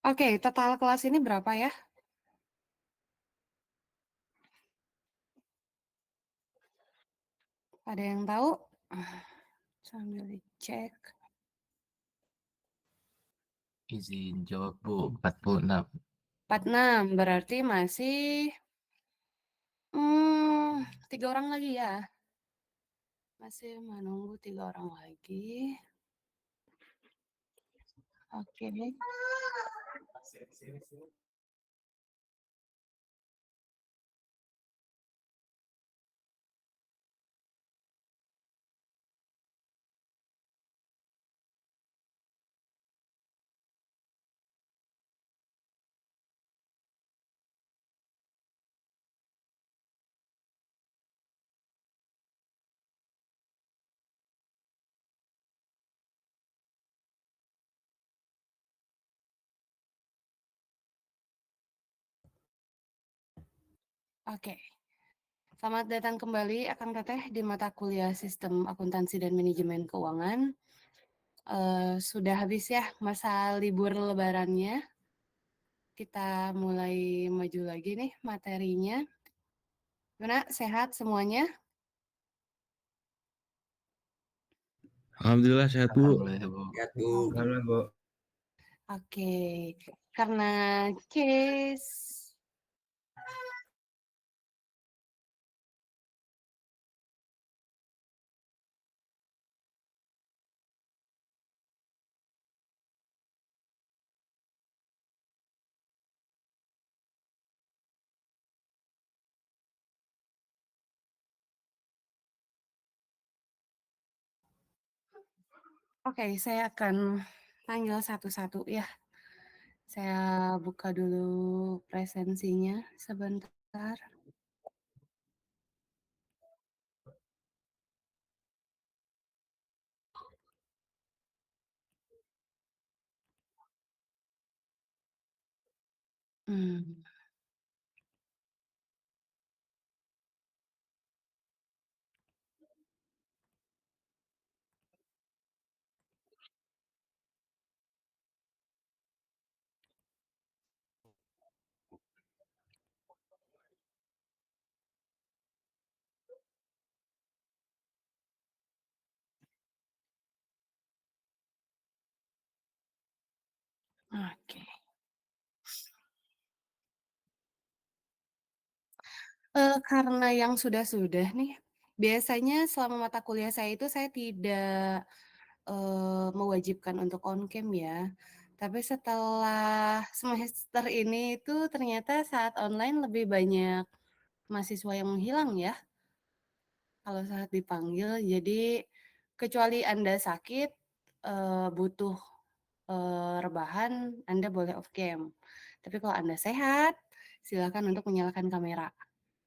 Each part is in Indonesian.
Oke, total kelas ini berapa ya? Ada yang tahu? Sambil dicek. Izin jawab Bu, 46. 46, berarti masih 3 orang lagi ya? Masih menunggu 3 orang lagi. Oke. Oke. Selamat datang kembali Akang Teteh di mata kuliah Sistem Akuntansi dan Manajemen Keuangan. Sudah habis ya masa libur lebarannya. Kita mulai maju lagi nih materinya. Gimana, sehat semuanya? Alhamdulillah sehat Bu. Alhamdulillah Bu. Lihat Bu. Alhamdulillah Bu. Oke, karena case Oke, saya akan panggil satu-satu ya. Saya buka dulu presensinya sebentar. Hmm. Oke. Karena yang sudah-sudah nih, biasanya selama mata kuliah saya itu saya tidak mewajibkan untuk on cam ya. Tapi setelah semester ini itu ternyata saat online lebih banyak mahasiswa yang menghilang ya, kalau saat dipanggil. Jadi kecuali Anda sakit, butuh, rebahan, Anda boleh off cam. Tapi kalau Anda sehat, silakan untuk menyalakan kamera,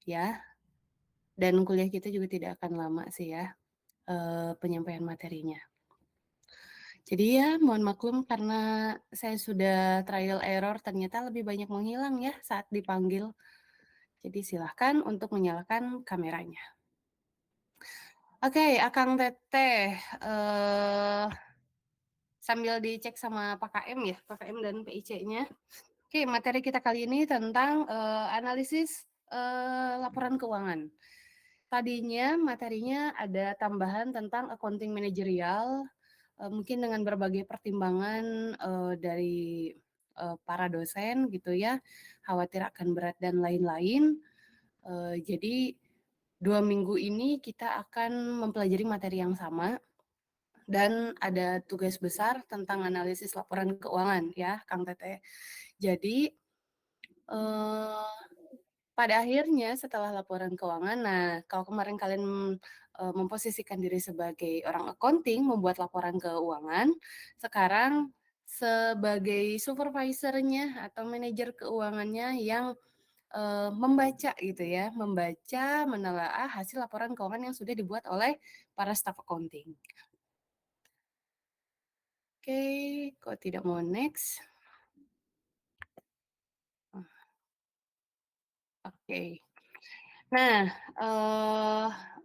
ya. Dan kuliah kita juga tidak akan lama sih ya, penyampaian materinya. Jadi ya mohon maklum karena saya sudah trial error ternyata lebih banyak menghilang ya saat dipanggil. Jadi silahkan untuk menyalakan kameranya. Oke, Akang Teteh, sambil dicek sama Pak KM ya, Pak KM dan PIC-nya. Oke, materi kita kali ini tentang analisis laporan keuangan. Tadinya materinya ada tambahan tentang accounting manajerial, mungkin dengan berbagai pertimbangan dari para dosen gitu ya, khawatir akan berat dan lain-lain. Jadi 2 minggu ini kita akan mempelajari materi yang sama dan ada tugas besar tentang analisis laporan keuangan ya, Kang Teteh. Jadi pada akhirnya setelah laporan keuangan, nah kalau kemarin kalian memposisikan diri sebagai orang accounting, membuat laporan keuangan, sekarang sebagai supervisornya atau manajer keuangannya yang membaca gitu ya, membaca, menelaah hasil laporan keuangan yang sudah dibuat oleh para staf accounting. Oke, kok tidak mau next? Oke. Nah,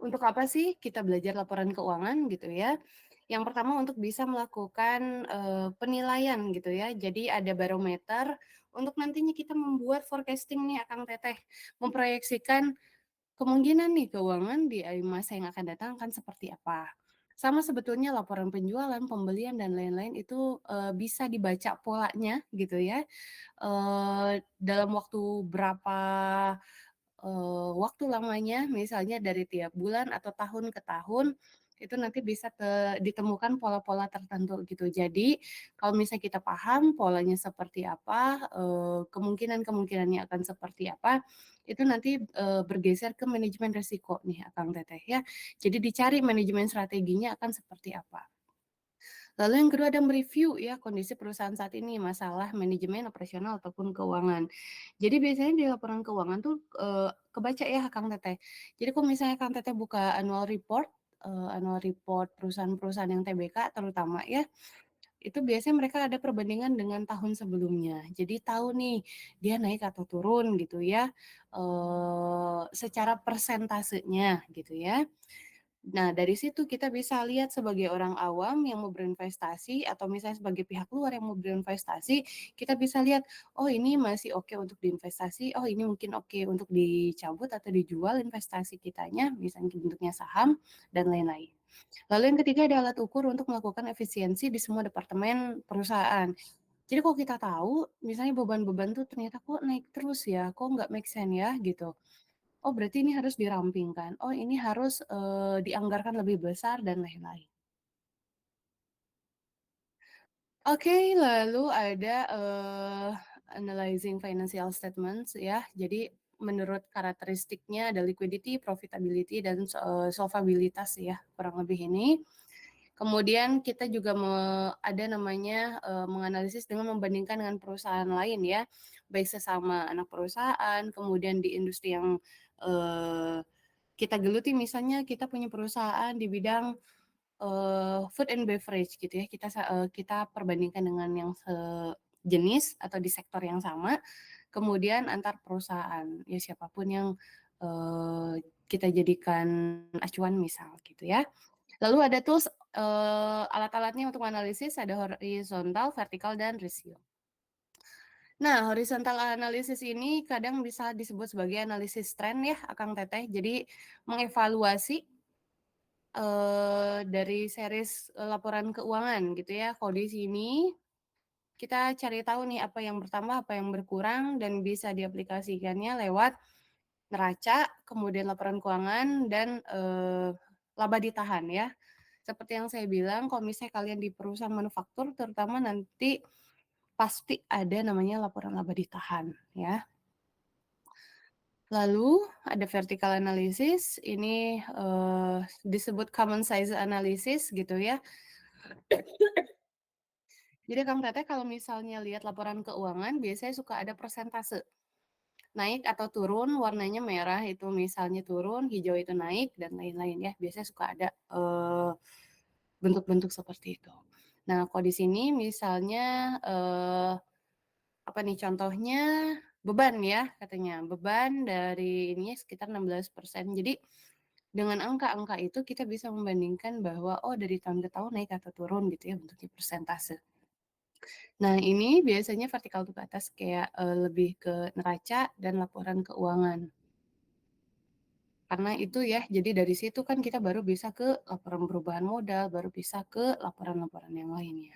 Untuk apa sih kita belajar laporan keuangan gitu ya? Yang pertama untuk bisa melakukan, penilaian gitu ya. Jadi ada barometer untuk nantinya kita membuat forecasting nih Akang Teteh, memproyeksikan kemungkinan nih keuangan di, masa yang akan datang akan seperti apa. Sama sebetulnya laporan penjualan, pembelian, dan lain-lain itu, bisa dibaca polanya gitu ya, dalam waktu berapa waktu lamanya, misalnya dari tiap bulan atau tahun ke tahun, itu nanti bisa ditemukan pola-pola tertentu gitu. Jadi, kalau misalnya kita paham polanya seperti apa, kemungkinan-kemungkinannya akan seperti apa, itu nanti, bergeser ke manajemen risiko nih Akang Teteh ya. Jadi dicari manajemen strateginya akan seperti apa. Lalu yang kedua ada mereview ya kondisi perusahaan saat ini, masalah manajemen operasional ataupun keuangan. Jadi biasanya di laporan keuangan tuh, kebaca ya Kang Teteh. Jadi kalau misalnya Kang Teteh buka annual report perusahaan-perusahaan yang TBK terutama ya, itu biasanya mereka ada perbandingan dengan tahun sebelumnya. Jadi tahu nih dia naik atau turun gitu ya, secara persentasenya gitu ya. Nah, dari situ kita bisa lihat sebagai orang awam yang mau berinvestasi atau misalnya sebagai pihak luar yang mau berinvestasi, kita bisa lihat, oh ini masih oke untuk diinvestasi, oh ini mungkin oke untuk dicabut atau dijual investasi kitanya, misalnya bentuknya saham dan lain-lain. Lalu yang ketiga ada alat ukur untuk melakukan efisiensi di semua departemen perusahaan. Jadi kalau kita tahu, misalnya beban-beban tuh ternyata kok naik terus ya, kok nggak make sense ya gitu. Oh, berarti ini harus dirampingkan. Oh, ini harus, dianggarkan lebih besar dan lain-lain. Oke, lalu ada, analyzing financial statements ya. Jadi menurut karakteristiknya ada liquidity, profitability, dan, solvabilitas ya, kurang lebih ini. Kemudian kita juga ada namanya, menganalisis dengan membandingkan dengan perusahaan lain ya, baik sesama anak perusahaan, kemudian di industri yang, eee, kita geluti misalnya kita punya perusahaan di bidang, food and beverage gitu ya, kita perbandingkan dengan yang sejenis atau di sektor yang sama, kemudian antar perusahaan, ya siapapun yang, kita jadikan acuan misal gitu ya. Lalu ada tools, alat-alatnya untuk analisis ada horizontal, vertikal, dan rasio. Nah, horizontal analysis ini kadang bisa disebut sebagai analisis tren ya, Akang Teteh. Jadi mengevaluasi, dari series, laporan keuangan gitu ya. Kalau di sini kita cari tahu nih apa yang bertambah, apa yang berkurang, dan bisa diaplikasikannya lewat neraca, kemudian laporan keuangan, dan, laba ditahan ya. Seperti yang saya bilang, kalau misalnya kalian di perusahaan manufaktur terutama nanti pasti ada namanya laporan laba ditahan ya. Lalu ada vertical analysis, ini, disebut common size analysis gitu ya. Jadi Kang Teteh kalau misalnya lihat laporan keuangan biasanya suka ada persentase, naik atau turun, warnanya merah itu misalnya turun, hijau itu naik, dan lain-lain ya. Biasanya suka ada, bentuk-bentuk seperti itu. Nah, kalau di sini misalnya, apa nih contohnya, beban ya katanya, beban dari ininya sekitar 16%. Jadi dengan angka-angka itu kita bisa membandingkan bahwa, oh dari tahun ke tahun naik atau turun gitu ya bentuknya persentase. Nah ini biasanya vertikal tuh ke atas kayak, lebih ke neraca dan laporan keuangan. Karena itu ya, jadi dari situ kan kita baru bisa ke laporan perubahan modal, baru bisa ke laporan-laporan yang lainnya.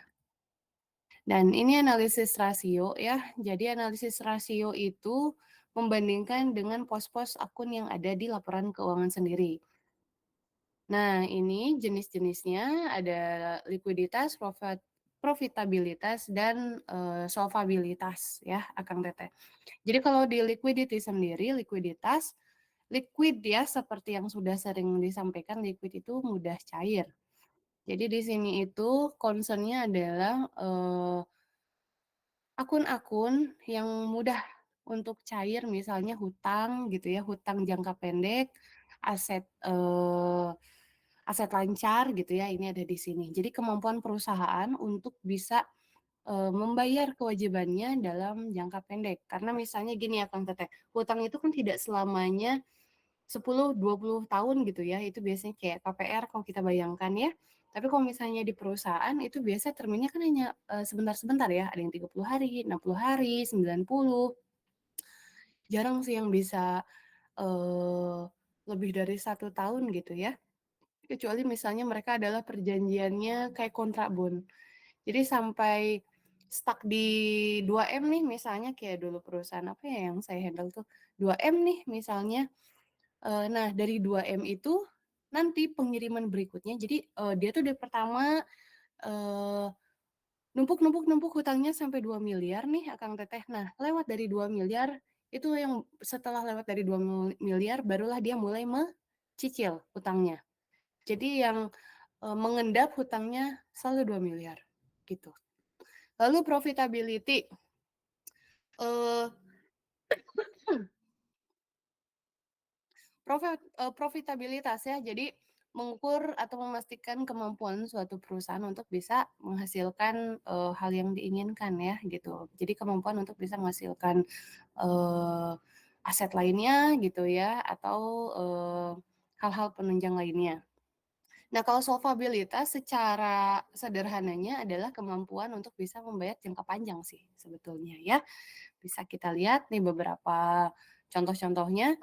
Dan ini analisis rasio ya. Jadi analisis rasio itu membandingkan dengan pos-pos akun yang ada di laporan keuangan sendiri. Nah, ini jenis-jenisnya ada likuiditas, profitabilitas, dan, solvabilitas ya, Akang Teteh. Jadi kalau di liquidity sendiri, likuiditas, liquid ya seperti yang sudah sering disampaikan, liquid itu mudah cair. Jadi di sini itu concern-nya adalah, akun-akun yang mudah untuk cair misalnya hutang gitu ya, hutang jangka pendek, aset, aset lancar gitu ya, ini ada di sini. Jadi kemampuan perusahaan untuk bisa, membayar kewajibannya dalam jangka pendek. Karena misalnya gini ya Kang Teteh, hutang itu kan tidak selamanya 10-20 tahun gitu ya, itu biasanya kayak KPR kalau kita bayangkan ya. Tapi kalau misalnya di perusahaan itu biasa terminnya kan hanya sebentar-sebentar ya, ada yang 30 hari, 60 hari, 90. Jarang sih yang bisa lebih dari 1 tahun gitu ya. Kecuali misalnya mereka adalah perjanjiannya kayak kontrak bond. Jadi sampai stuck di 2M nih misalnya, kayak dulu perusahaan apa ya yang saya handle tuh, 2M nih misalnya. Nah dari 2M itu nanti pengiriman berikutnya, jadi dia tuh dari pertama numpuk hutangnya sampai 2 miliar nih Akang Teteh. Nah lewat dari 2 miliar, itu yang setelah lewat dari 2 miliar barulah dia mulai mencicil hutangnya. Jadi yang mengendap hutangnya selalu 2 miliar gitu. Lalu profitability, eee, profitabilitas ya. Jadi mengukur atau memastikan kemampuan suatu perusahaan untuk bisa menghasilkan hal yang diinginkan ya gitu. Jadi kemampuan untuk bisa menghasilkan aset lainnya gitu ya, atau hal-hal penunjang lainnya. Nah, kalau solvabilitas secara sederhananya adalah kemampuan untuk bisa membayar jangka panjang sih sebetulnya ya. Bisa kita lihat nih beberapa contoh-contohnya.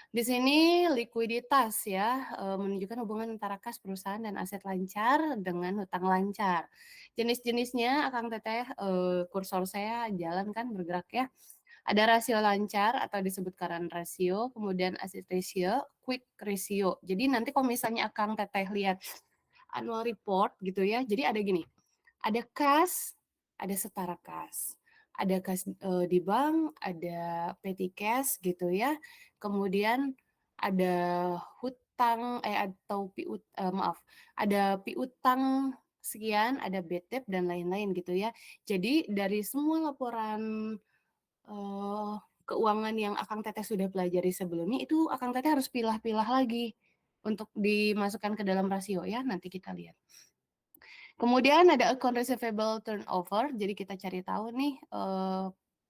Di sini likuiditas ya, menunjukkan hubungan antara kas perusahaan dan aset lancar dengan hutang lancar. Jenis-jenisnya Akang Teteh, kursor saya jalan kan bergerak ya. Ada rasio lancar atau disebut current ratio, kemudian asset ratio, quick ratio. Jadi nanti kalau misalnya Akang Teteh lihat annual report gitu ya, jadi ada gini, ada kas, ada setara kas. Ada kas di bank, ada petty cash gitu ya. Kemudian ada hutang atau maaf, ada piutang sekian, ada bad debt dan lain-lain gitu ya. Jadi dari semua laporan eh, keuangan yang Akang Teteh sudah pelajari sebelumnya, itu Akang Teteh harus pilah-pilah lagi untuk dimasukkan ke dalam rasio ya. Nanti kita lihat. Kemudian ada account receivable turnover, jadi kita cari tahu nih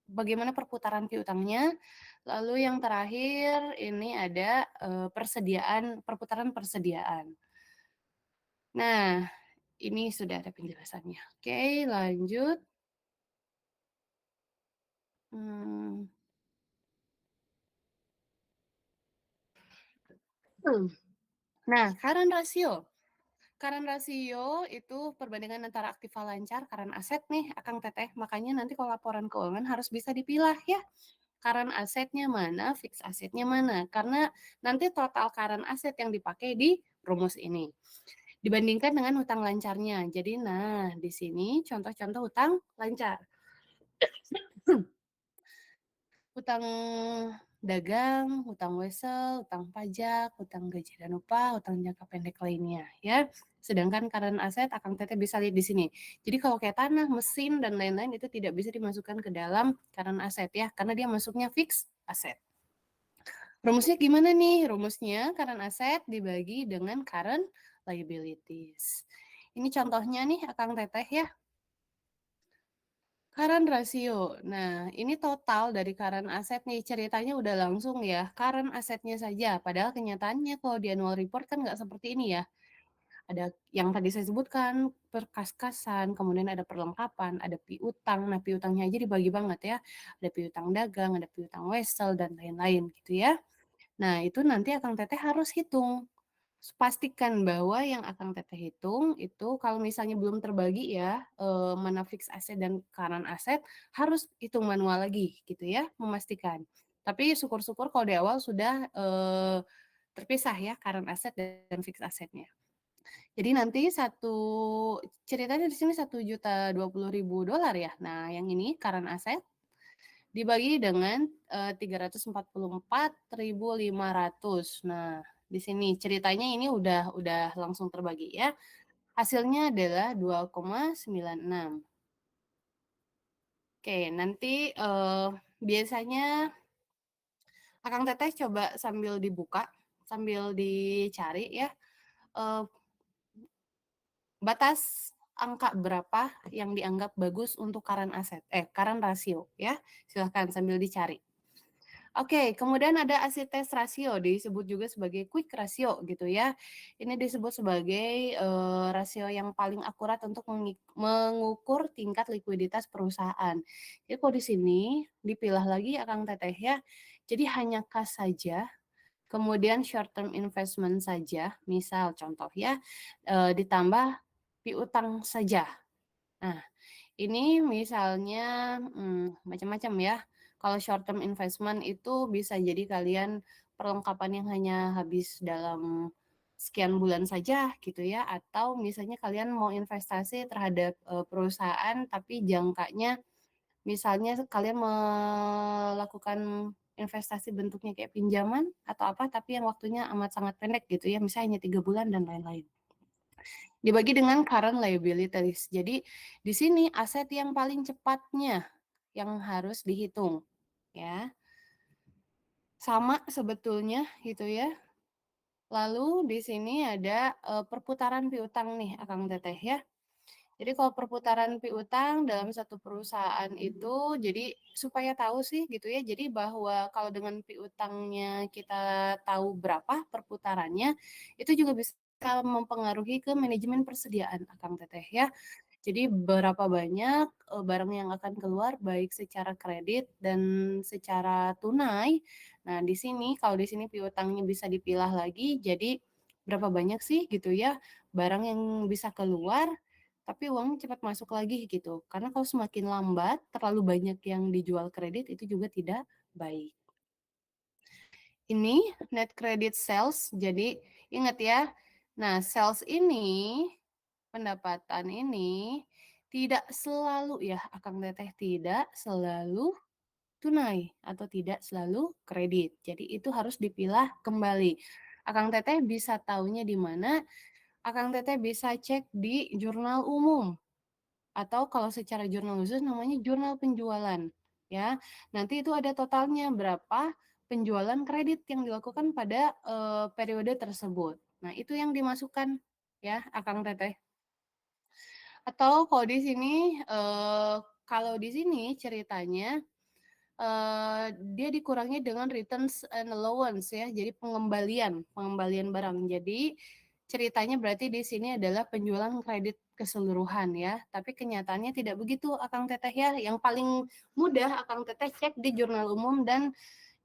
bagaimana perputaran piutangnya. Lalu yang terakhir ini ada perputaran persediaan. Nah, ini sudah ada penjelasannya. Oke, lanjut. Hmm. Nah, current ratio. Current ratio itu perbandingan antara aktiva lancar, current aset nih, Akang Teteh. Makanya nanti kalau laporan keuangan harus bisa dipilah ya. Current asetnya mana, fixed asetnya mana. Karena nanti total current aset yang dipakai di rumus ini. Dibandingkan dengan hutang lancarnya. Jadi nah di sini contoh-contoh hutang lancar. Hutang dagang, hutang wesel, hutang pajak, hutang gaji dan upah, hutang jangka pendek lainnya ya. Sedangkan current aset Akang Teteh bisa lihat di sini. Jadi kalau kayak tanah, mesin dan lain-lain itu tidak bisa dimasukkan ke dalam current aset ya, karena dia masuknya fixed aset. Rumusnya gimana nih? Rumusnya current asset dibagi dengan current liabilities. Ini contohnya nih Akang Teteh ya. Current ratio. Nah, ini total dari current asset nih. Ceritanya udah langsung ya. Current asetnya saja. Padahal kenyataannya kalau di annual report kan nggak seperti ini ya. Ada yang tadi saya sebutkan, perkas-kasan, kemudian ada perlengkapan, ada piutang. Nah, piutangnya aja dibagi banget ya. Ada piutang dagang, ada piutang wesel, dan lain-lain gitu ya. Nah, itu nanti Akang Teteh harus hitung. Pastikan bahwa yang Akang Teteh hitung itu kalau misalnya belum terbagi ya, mana fixed asset dan current asset, harus hitung manual lagi gitu ya, memastikan. Tapi syukur-syukur kalau di awal sudah terpisah ya current asset dan fixed assetnya. Jadi nanti ceritanya di sini 1.020.000 dolar ya. Nah, yang ini current asset dibagi dengan 344.500. Nah, di sini ceritanya ini udah langsung terbagi ya. Hasilnya adalah 2,96. Oke, nanti biasanya Akang Teteh coba sambil dibuka, sambil dicari ya, eh, batas angka berapa yang dianggap bagus untuk current asset, current ratio ya. Silahkan sambil dicari. Oke, kemudian ada ACTS rasio, disebut juga sebagai quick ratio gitu ya. Ini disebut sebagai rasio yang paling akurat untuk mengukur tingkat likuiditas perusahaan. Jadi kalau di sini dipilah lagi Akang Teteh ya. Jadi hanya kas saja, kemudian short term investment saja, misal contoh ya, ditambah piutang saja. Nah, ini misalnya macam-macam ya. Kalau short term investment itu bisa jadi kalian perlengkapan yang hanya habis dalam sekian bulan saja gitu ya, atau misalnya kalian mau investasi terhadap perusahaan tapi jangkanya misalnya kalian melakukan investasi bentuknya kayak pinjaman atau apa tapi yang waktunya amat sangat pendek gitu ya, misalnya hanya 3 bulan dan lain-lain. Dibagi dengan current liabilities. Jadi di sini aset yang paling cepatnya yang harus dihitung ya. Sama sebetulnya gitu ya. Lalu di sini ada perputaran piutang nih Akang Teteh ya. Jadi kalau perputaran piutang dalam satu perusahaan itu jadi supaya tahu sih gitu ya. Jadi bahwa kalau dengan piutangnya kita tahu berapa perputarannya itu juga bisa mempengaruhi ke manajemen persediaan Akang Teteh ya. Jadi berapa banyak barang yang akan keluar baik secara kredit dan secara tunai. Nah, di sini kalau di sini piutangnya bisa dipilah lagi jadi berapa banyak sih gitu ya barang yang bisa keluar tapi uangnya cepat masuk lagi gitu. Karena kalau semakin lambat terlalu banyak yang dijual kredit itu juga tidak baik. Ini net credit sales. Jadi ingat ya. Nah, sales ini pendapatan ini tidak selalu ya, Akang Teteh tidak selalu tunai atau tidak selalu kredit. Jadi itu harus dipilah kembali. Akang Teteh bisa taunya di mana? Akang Teteh bisa cek di jurnal umum atau kalau secara jurnal khusus namanya jurnal penjualan ya. Nanti itu ada totalnya berapa penjualan kredit yang dilakukan pada periode tersebut. Nah, itu yang dimasukkan ya, Akang Teteh. Atau kalau di sini ceritanya dia dikurangi dengan returns and allowance ya. Jadi pengembalian barang. Jadi ceritanya berarti di sini adalah penjualan kredit keseluruhan ya. Tapi kenyataannya tidak begitu Akang Teteh ya. Yang paling mudah Akang Teteh cek di jurnal umum dan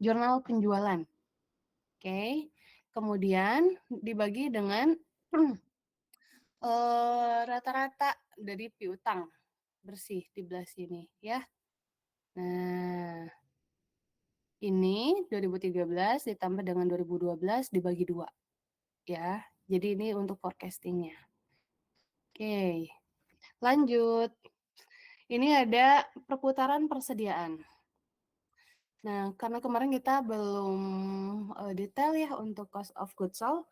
jurnal penjualan. Oke. Kemudian dibagi dengan rata-rata dari piutang bersih di belah sini ya. Nah, ini 2013 ditambah dengan 2012 dibagi 2 ya. Jadi ini untuk forecastingnya. Oke, lanjut. Ini ada perputaran persediaan. Nah, karena kemarin kita belum detail ya untuk cost of goods sold,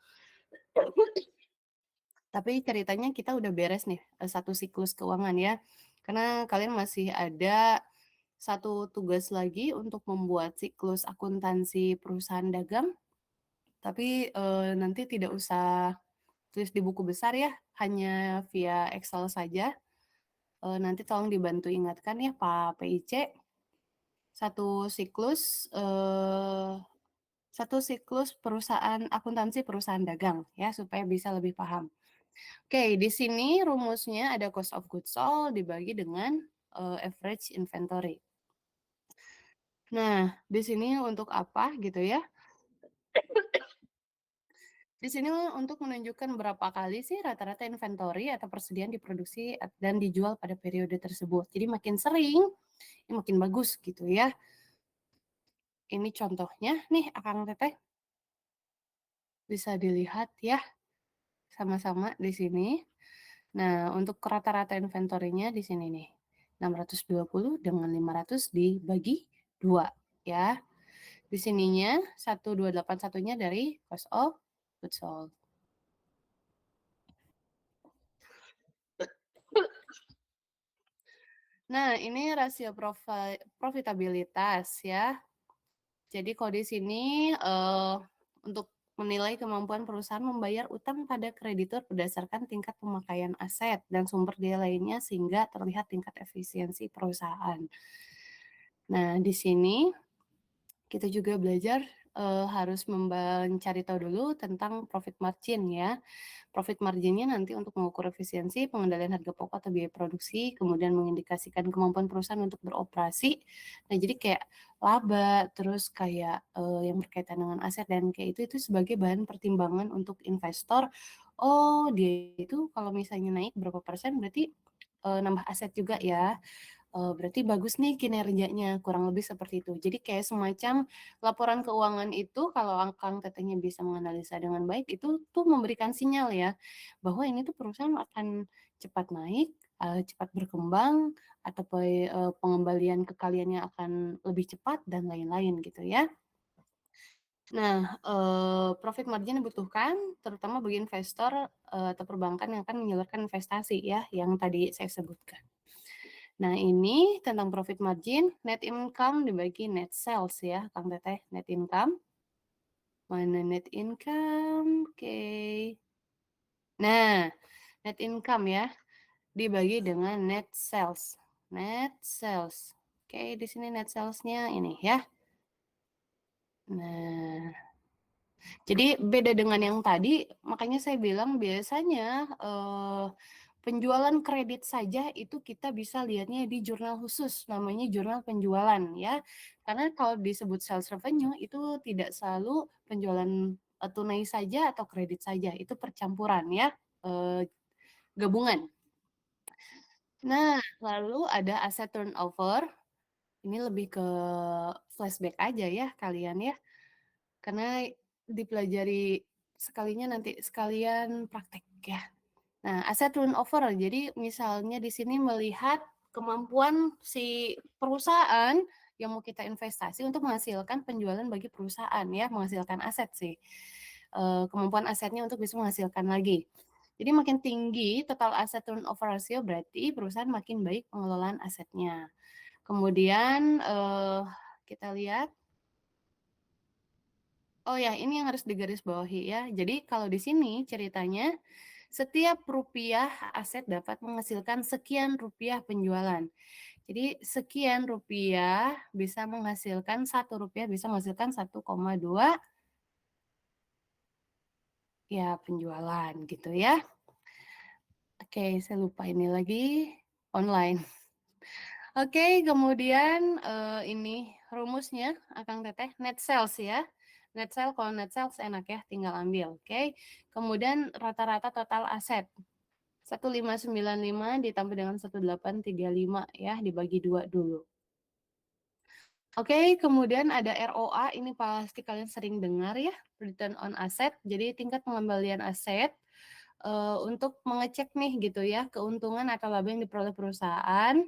tapi ceritanya kita udah beres nih satu siklus keuangan ya. Karena kalian masih ada satu tugas lagi untuk membuat siklus akuntansi perusahaan dagang. Tapi nanti tidak usah tulis di buku besar ya, hanya via Excel saja. Nanti tolong dibantu ingatkan ya Pak PIC, satu siklus perusahaan akuntansi perusahaan dagang ya supaya bisa lebih paham. Oke, di sini rumusnya ada cost of goods sold dibagi dengan average inventory. Nah, di sini untuk apa gitu ya? Di sini untuk menunjukkan berapa kali sih rata-rata inventory atau persediaan diproduksi dan dijual pada periode tersebut. Jadi makin sering, ya makin bagus gitu ya. Ini contohnya nih Akang Teteh. Bisa dilihat ya sama-sama di sini. Nah, untuk rata-rata inventory-nya di sini nih. 620 dengan 500 dibagi 2 ya. Di sininya 1281-nya dari cost of goods sold. Nah, ini rasio profitabilitas ya. Jadi kalau di sini untuk menilai kemampuan perusahaan membayar utang pada kreditur berdasarkan tingkat pemakaian aset dan sumber daya lainnya sehingga terlihat tingkat efisiensi perusahaan. Nah, di sini Kita juga belajar, harus mencari tahu dulu tentang profit margin ya. Profit marginnya nanti untuk mengukur efisiensi, pengendalian harga pokok atau biaya produksi, kemudian mengindikasikan kemampuan perusahaan untuk beroperasi. Nah, jadi kayak laba, terus kayak, yang berkaitan dengan aset dan kayak itu sebagai bahan pertimbangan untuk investor. Oh, dia itu kalau misalnya naik berapa persen berarti, nambah aset juga ya. Berarti bagus nih kinerjanya, kurang lebih seperti itu. Jadi kayak semacam laporan keuangan itu kalau Kang Tetehnya bisa menganalisa dengan baik, itu tuh memberikan sinyal ya, bahwa ini tuh perusahaan akan cepat naik, cepat berkembang, atau pengembalian kekaliannya akan lebih cepat dan lain-lain gitu ya. Nah, profit margin dibutuhkan terutama bagi investor, atau perbankan yang akan menyalurkan investasi ya, yang tadi saya sebutkan. Nah, ini tentang profit margin, net income dibagi net sales ya, Kang Teteh, net income. Mana net income? Oke. Nah, net income ya, dibagi dengan net sales. Net sales. Oke, di sini net salesnya ini ya. Nah, jadi beda dengan yang tadi, makanya saya bilang biasanya penjualan kredit saja itu kita bisa lihatnya di jurnal khusus, namanya jurnal penjualan ya. Karena kalau disebut sales revenue itu tidak selalu penjualan tunai saja atau kredit saja, itu percampuran ya, gabungan. Nah, lalu ada asset turnover, ini lebih ke flashback aja ya kalian ya. Karena dipelajari sekalinya nanti sekalian praktek ya. Nah, aset turnover. Jadi misalnya di sini melihat kemampuan si perusahaan yang mau kita investasi untuk menghasilkan penjualan bagi perusahaan ya, menghasilkan aset sih. Kemampuan asetnya untuk bisa menghasilkan lagi. Jadi makin tinggi total aset turnover ratio berarti perusahaan makin baik pengelolaan asetnya. Kemudian kita lihat. Oh ya, ini yang harus digarisbawahi ya. Jadi kalau di sini ceritanya, setiap rupiah aset dapat menghasilkan sekian rupiah penjualan. Jadi sekian rupiah bisa menghasilkan 1 rupiah bisa menghasilkan 1,2 ya penjualan gitu ya. Oke, saya lupa ini lagi online. Oke, kemudian ini rumusnya Akang Teteh net sales ya. Net sales kalau net sales enak ya, tinggal ambil. Oke. Kemudian rata-rata total aset 1595 ditambah dengan 1835 ya, dibagi 2 dulu. Oke, kemudian ada ROA, ini pasti kalian sering dengar ya, return on asset. Jadi tingkat pengembalian aset untuk mengecek nih gitu ya, keuntungan atau laba yang diperoleh perusahaan,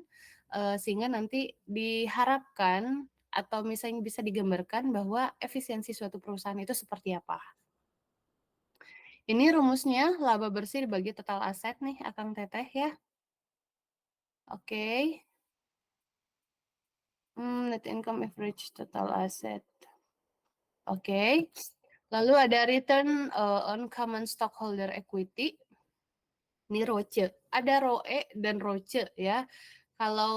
sehingga nanti diharapkan atau misalnya bisa digambarkan bahwa efisiensi suatu perusahaan itu seperti apa. Ini rumusnya laba bersih dibagi total aset nih, Akang Teteh ya. Oke. Net income average total asset. Oke. Lalu ada return on common stockholder equity. Ini ROCE. Ada ROE dan ROCE ya. Kalau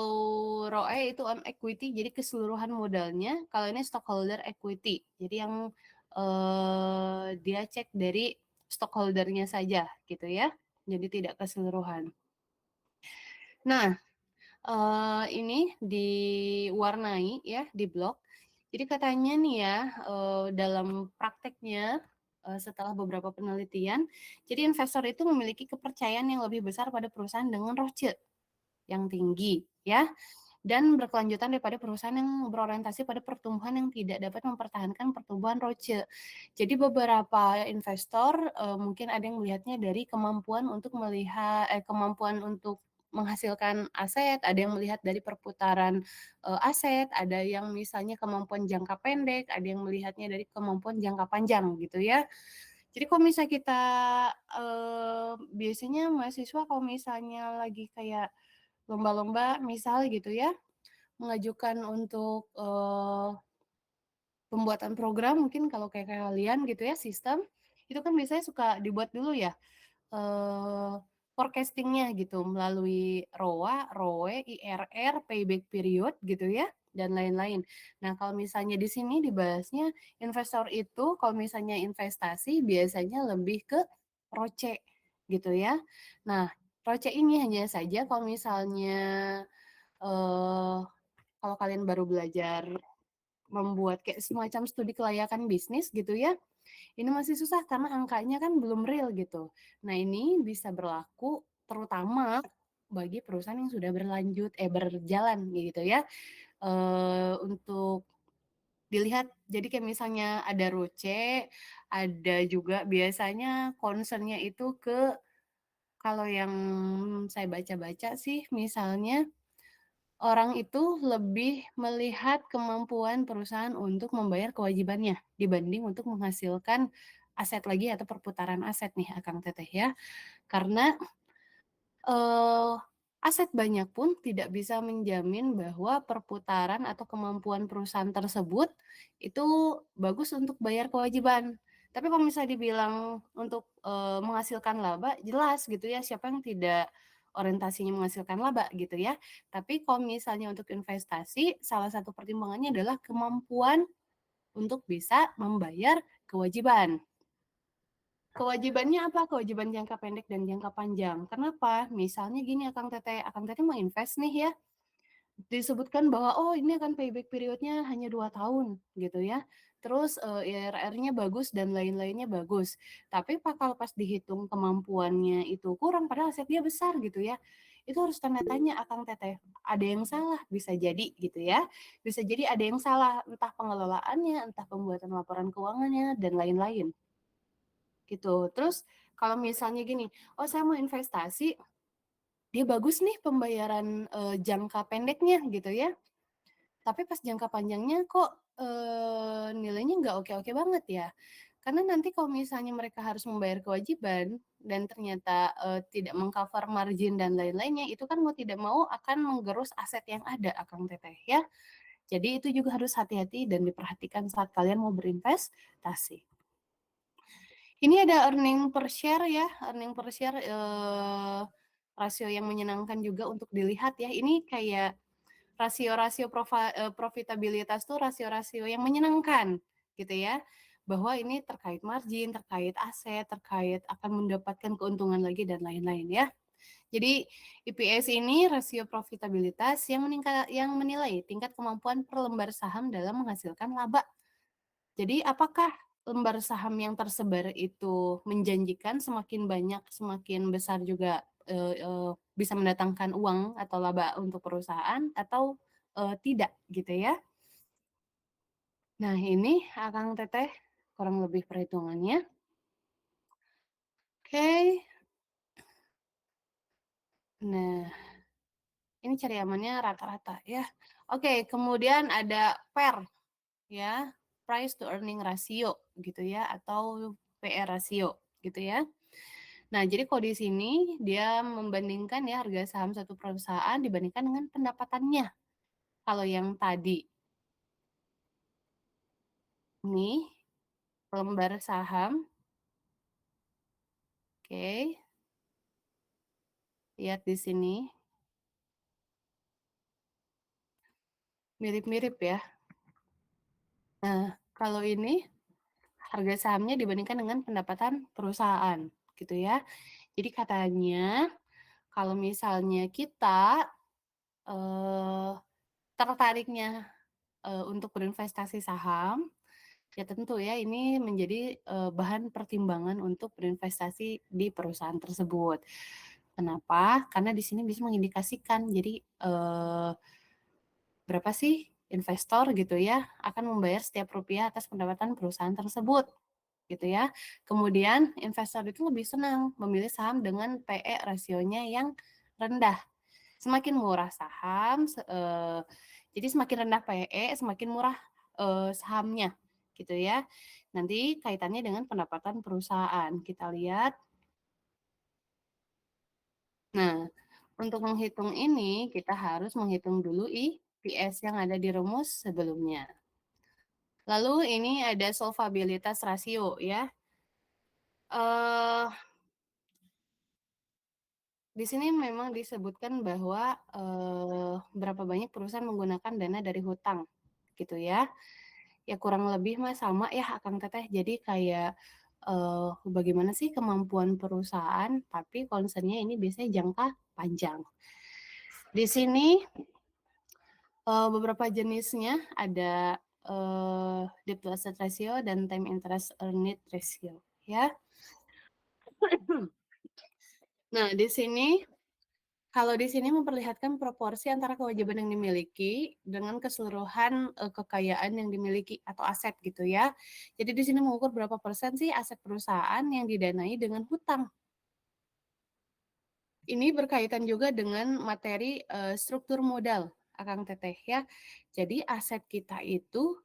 ROE itu on equity, jadi keseluruhan modalnya. Kalau ini stockholder equity, jadi yang dia cek dari stockholdernya saja gitu ya. Jadi tidak keseluruhan. Nah, ini diwarnai ya di blog. Jadi katanya nih ya, dalam prakteknya setelah beberapa penelitian, jadi investor itu memiliki kepercayaan yang lebih besar pada perusahaan dengan ROCE yang tinggi ya dan berkelanjutan daripada perusahaan yang berorientasi pada pertumbuhan yang tidak dapat mempertahankan pertumbuhan ROCE. Jadi beberapa investor mungkin ada yang melihatnya dari kemampuan untuk kemampuan untuk menghasilkan aset, ada yang melihat dari perputaran aset, ada yang misalnya kemampuan jangka pendek, ada yang melihatnya dari kemampuan jangka panjang gitu ya. Jadi kalau misalnya kita biasanya mahasiswa kalau misalnya lagi kayak lomba-lomba misal gitu ya, mengajukan untuk pembuatan program mungkin kalau kayak kalian gitu ya sistem, itu kan biasanya suka dibuat dulu ya, forecasting-nya gitu melalui ROA, ROE, IRR, payback period gitu ya. dan lain-lain. Nah, kalau misalnya di sini dibahasnya investor itu kalau misalnya investasi biasanya lebih ke ROCE gitu ya. Nah, ROCE ini hanya saja kalau misalnya eh, kalau kalian baru belajar membuat kayak semacam studi kelayakan bisnis gitu ya, ini masih susah karena angkanya kan belum real gitu. Nah, ini bisa berlaku terutama bagi perusahaan yang sudah berjalan gitu ya. Untuk dilihat jadi kayak misalnya ada ROCE, ada juga biasanya concern-nya itu ke kalau yang saya baca-baca sih misalnya orang itu lebih melihat kemampuan perusahaan untuk membayar kewajibannya dibanding untuk menghasilkan aset lagi atau perputaran aset nih Akang Teteh ya. Karena eh, aset banyak pun tidak bisa menjamin bahwa perputaran atau kemampuan perusahaan tersebut itu bagus untuk bayar kewajiban. Tapi kalau misalnya dibilang untuk menghasilkan laba, jelas gitu ya, siapa yang tidak orientasinya menghasilkan laba gitu ya. Tapi kalau misalnya untuk investasi, salah satu pertimbangannya adalah kemampuan untuk bisa membayar kewajiban. Kewajibannya apa? Kewajiban jangka pendek dan jangka panjang. Kenapa? Misalnya gini Akang Teteh mau invest nih ya, disebutkan bahwa oh ini akan payback periodnya hanya 2 tahun gitu ya. Terus IRR-nya bagus dan lain-lainnya bagus. Tapi kalau pas dihitung kemampuannya itu kurang padahal aset dia besar gitu ya. Itu harus tanda tanya Akang Teteh. Ada yang salah bisa jadi gitu ya. Bisa jadi ada yang salah entah pengelolaannya, entah pembuatan laporan keuangannya dan lain-lain gitu. Terus kalau misalnya gini, oh saya mau investasi, dia bagus nih pembayaran jangka pendeknya gitu ya. Tapi pas jangka panjangnya kok nilainya nggak oke-oke banget ya. Karena nanti kalau misalnya mereka harus membayar kewajiban dan ternyata tidak mengcover margin dan lain-lainnya, itu kan mau tidak mau akan menggerus aset yang ada, Akang Teteh ya. Jadi itu juga harus hati-hati dan diperhatikan saat kalian mau berinvestasi. Ini ada earning per share ya, earning per share rasio yang menyenangkan juga untuk dilihat ya. Ini kayak rasio-rasio profitabilitas tuh rasio-rasio yang menyenangkan gitu ya. Bahwa ini terkait margin, terkait aset, terkait akan mendapatkan keuntungan lagi dan lain-lain ya. Jadi EPS ini rasio profitabilitas yang menilai tingkat kemampuan per lembar saham dalam menghasilkan laba. Jadi apakah lembar saham yang tersebar itu menjanjikan semakin banyak, semakin besar juga bisa mendatangkan uang atau laba untuk perusahaan atau tidak gitu ya. Nah ini Akang Teteh kurang lebih perhitungannya. Oke, nah ini cari amannya rata-rata ya. Oke, kemudian ada PER ya, price to earning ratio gitu ya, atau PR rasio gitu ya. Nah, jadi kalau di sini dia membandingkan ya harga saham satu perusahaan dibandingkan dengan pendapatannya. Kalau yang tadi nih lembar saham, oke, lihat di sini mirip-mirip ya. Nah, kalau ini harga sahamnya dibandingkan dengan pendapatan perusahaan gitu ya. Jadi katanya kalau misalnya kita eh, tertariknya untuk berinvestasi saham, ya tentu ya ini menjadi bahan pertimbangan untuk berinvestasi di perusahaan tersebut. Kenapa? Karena di sini bisa mengindikasikan jadi berapa sih investor gitu ya akan membayar setiap rupiah atas pendapatan perusahaan tersebut gitu ya. Kemudian investor itu lebih senang memilih saham dengan PE rasionya yang rendah. Semakin murah saham, jadi semakin rendah PE, semakin murah sahamnya gitu ya. Nanti kaitannya dengan pendapatan perusahaan. Kita lihat. Nah, untuk menghitung ini kita harus menghitung dulu IPS yang ada di rumus sebelumnya. Lalu ini ada solvabilitas rasio ya. Eh Di sini memang disebutkan bahwa, berapa banyak perusahaan menggunakan dana dari hutang, gitu ya. Ya kurang lebih mah sama ya Akang Teteh, jadi kayak, bagaimana sih kemampuan perusahaan, tapi concern-nya ini biasanya jangka panjang. Di sini, beberapa jenisnya ada, debt to asset ratio dan time interest earned ratio, ya. Nah, di sini kalau di sini memperlihatkan proporsi antara kewajiban yang dimiliki dengan keseluruhan kekayaan yang dimiliki atau aset gitu ya. Jadi di sini mengukur berapa persen sih aset perusahaan yang didanai dengan hutang. Ini berkaitan juga dengan materi struktur modal, Akang Teteh ya. Jadi aset kita itu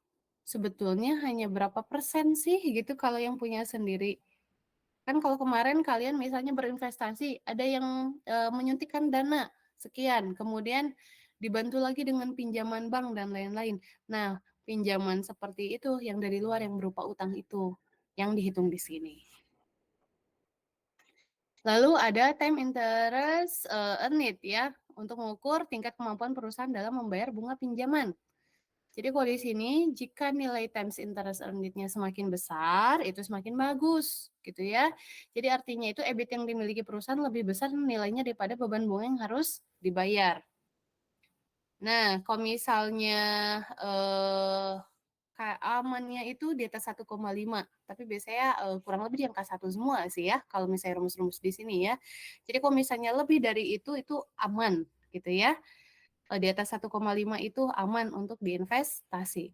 sebetulnya hanya berapa persen sih gitu kalau yang punya sendiri. Kan kalau kemarin kalian misalnya berinvestasi, ada yang menyuntikkan dana sekian, kemudian dibantu lagi dengan pinjaman bank dan lain-lain. Nah, pinjaman seperti itu yang dari luar yang berupa utang itu yang dihitung di sini. Lalu ada time interest earned ya, untuk mengukur tingkat kemampuan perusahaan dalam membayar bunga pinjaman. Jadi kalau di sini jika nilai times interest earned-nya semakin besar, itu semakin bagus, gitu ya. Jadi artinya itu EBIT yang dimiliki perusahaan lebih besar nilainya daripada beban bunga yang harus dibayar. Nah, kalau misalnya amannya itu di atas 1,5, tapi biasanya kurang lebih di angka 1 semua sih ya, kalau misalnya rumus-rumus di sini ya. Jadi kalau misalnya lebih dari itu aman gitu ya. Di atas 1,5 itu aman untuk diinvestasi.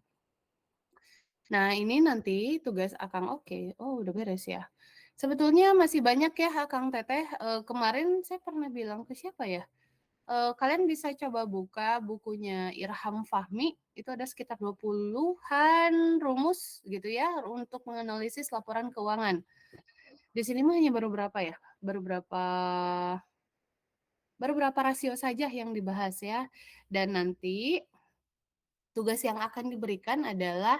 Nah, ini nanti tugas Akang oke. Oh, udah beres ya. Sebetulnya masih banyak ya Akang Teteh. Kemarin saya pernah bilang ke siapa ya? Kalian bisa coba buka bukunya Irham Fahmi, itu ada sekitar 20-an rumus gitu ya untuk menganalisis laporan keuangan. Di sini mah hanya baru berapa rasio saja yang dibahas ya. Dan nanti tugas yang akan diberikan adalah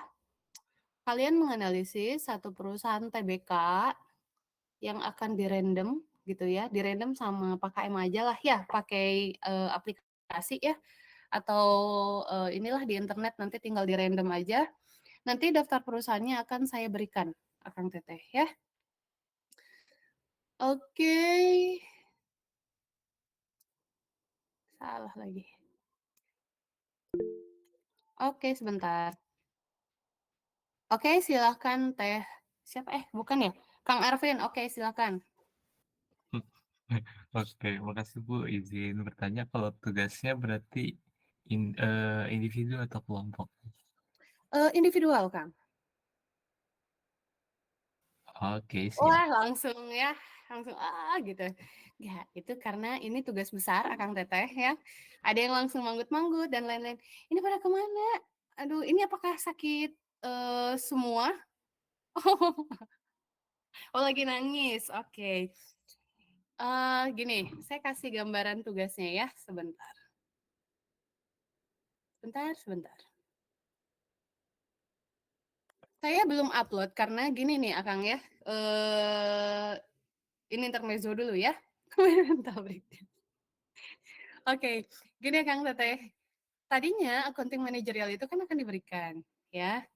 kalian menganalisis satu perusahaan TBK yang akan dirandom gitu ya, dirandom sama pakai KM aja lah ya, pakai aplikasi ya, atau inilah di internet nanti tinggal dirandom aja. Nanti daftar perusahaannya akan saya berikan, Akang Teteh ya. Oke, salah lagi. Oke, sebentar. Oke, silahkan Teh. Siapa? Bukan ya? Kang Arvin, oke silahkan. Oke, makasih Bu. Izin bertanya kalau tugasnya berarti individu atau kelompok? Individual, Kang. Oke, siap. Wah, langsung ya, langsung gitu. Ya, itu karena ini tugas besar Akang Teteh ya. Ada yang langsung manggut-manggut dan lain-lain. Ini pada kemana? Aduh, ini apakah sakit semua? Oh, lagi nangis. Oke. Gini, saya kasih gambaran tugasnya ya, sebentar. Sebentar. Saya belum upload karena gini nih, Akang ya. Ini intermezzo dulu ya. Oke, gini ya Kang Teteh. Tadinya accounting managerial itu kan akan diberikan, ya.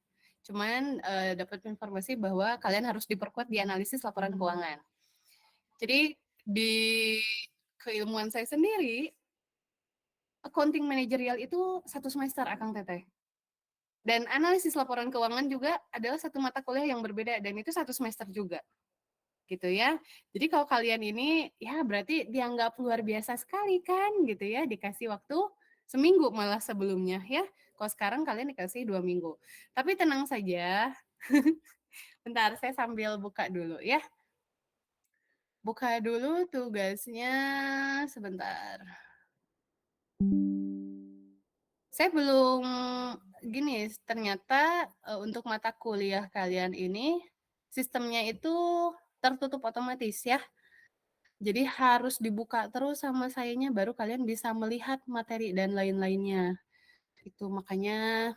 Cuman dapat informasi bahwa kalian harus diperkuat di analisis laporan keuangan. Jadi di keilmuan saya sendiri, accounting managerial itu 1 semester Akang Teteh. Dan analisis laporan keuangan juga adalah satu mata kuliah yang berbeda dan itu 1 semester juga. Gitu ya. Jadi kalau kalian ini ya berarti dianggap luar biasa sekali kan gitu ya, dikasih waktu seminggu malah sebelumnya ya. Kalau sekarang kalian dikasih 2 minggu. Tapi tenang saja, bentar saya sambil buka dulu ya. Buka dulu tugasnya sebentar. Saya belum gini, ternyata untuk mata kuliah kalian ini sistemnya itu tertutup otomatis ya. Jadi harus dibuka terus sama sayanya baru kalian bisa melihat materi dan lain-lainnya. Itu makanya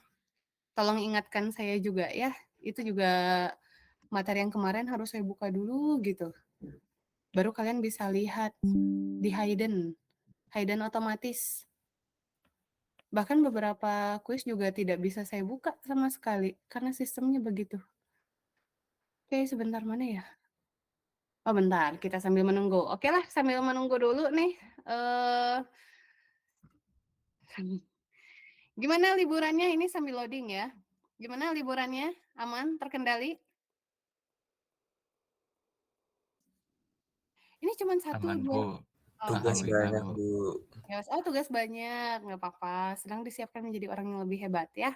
tolong ingatkan saya juga ya. Itu juga materi yang kemarin harus saya buka dulu gitu. baru kalian bisa lihat di hidden otomatis. Bahkan beberapa kuis juga tidak bisa saya buka sama sekali karena sistemnya begitu. Oke, sebentar mana ya? Oh, bentar, kita sambil menunggu. Oke lah, sambil menunggu dulu nih. Eh, gimana liburannya? Ini sambil loading ya. Gimana liburannya? Aman? Terkendali? Ini cuma satu Aman, dua. Bu. Oh, Tugas oke. Alhamdulillah, banyak, Bu. Bu. Yes. Oh, tugas banyak, nggak apa-apa. Sedang disiapkan menjadi orang yang lebih hebat ya.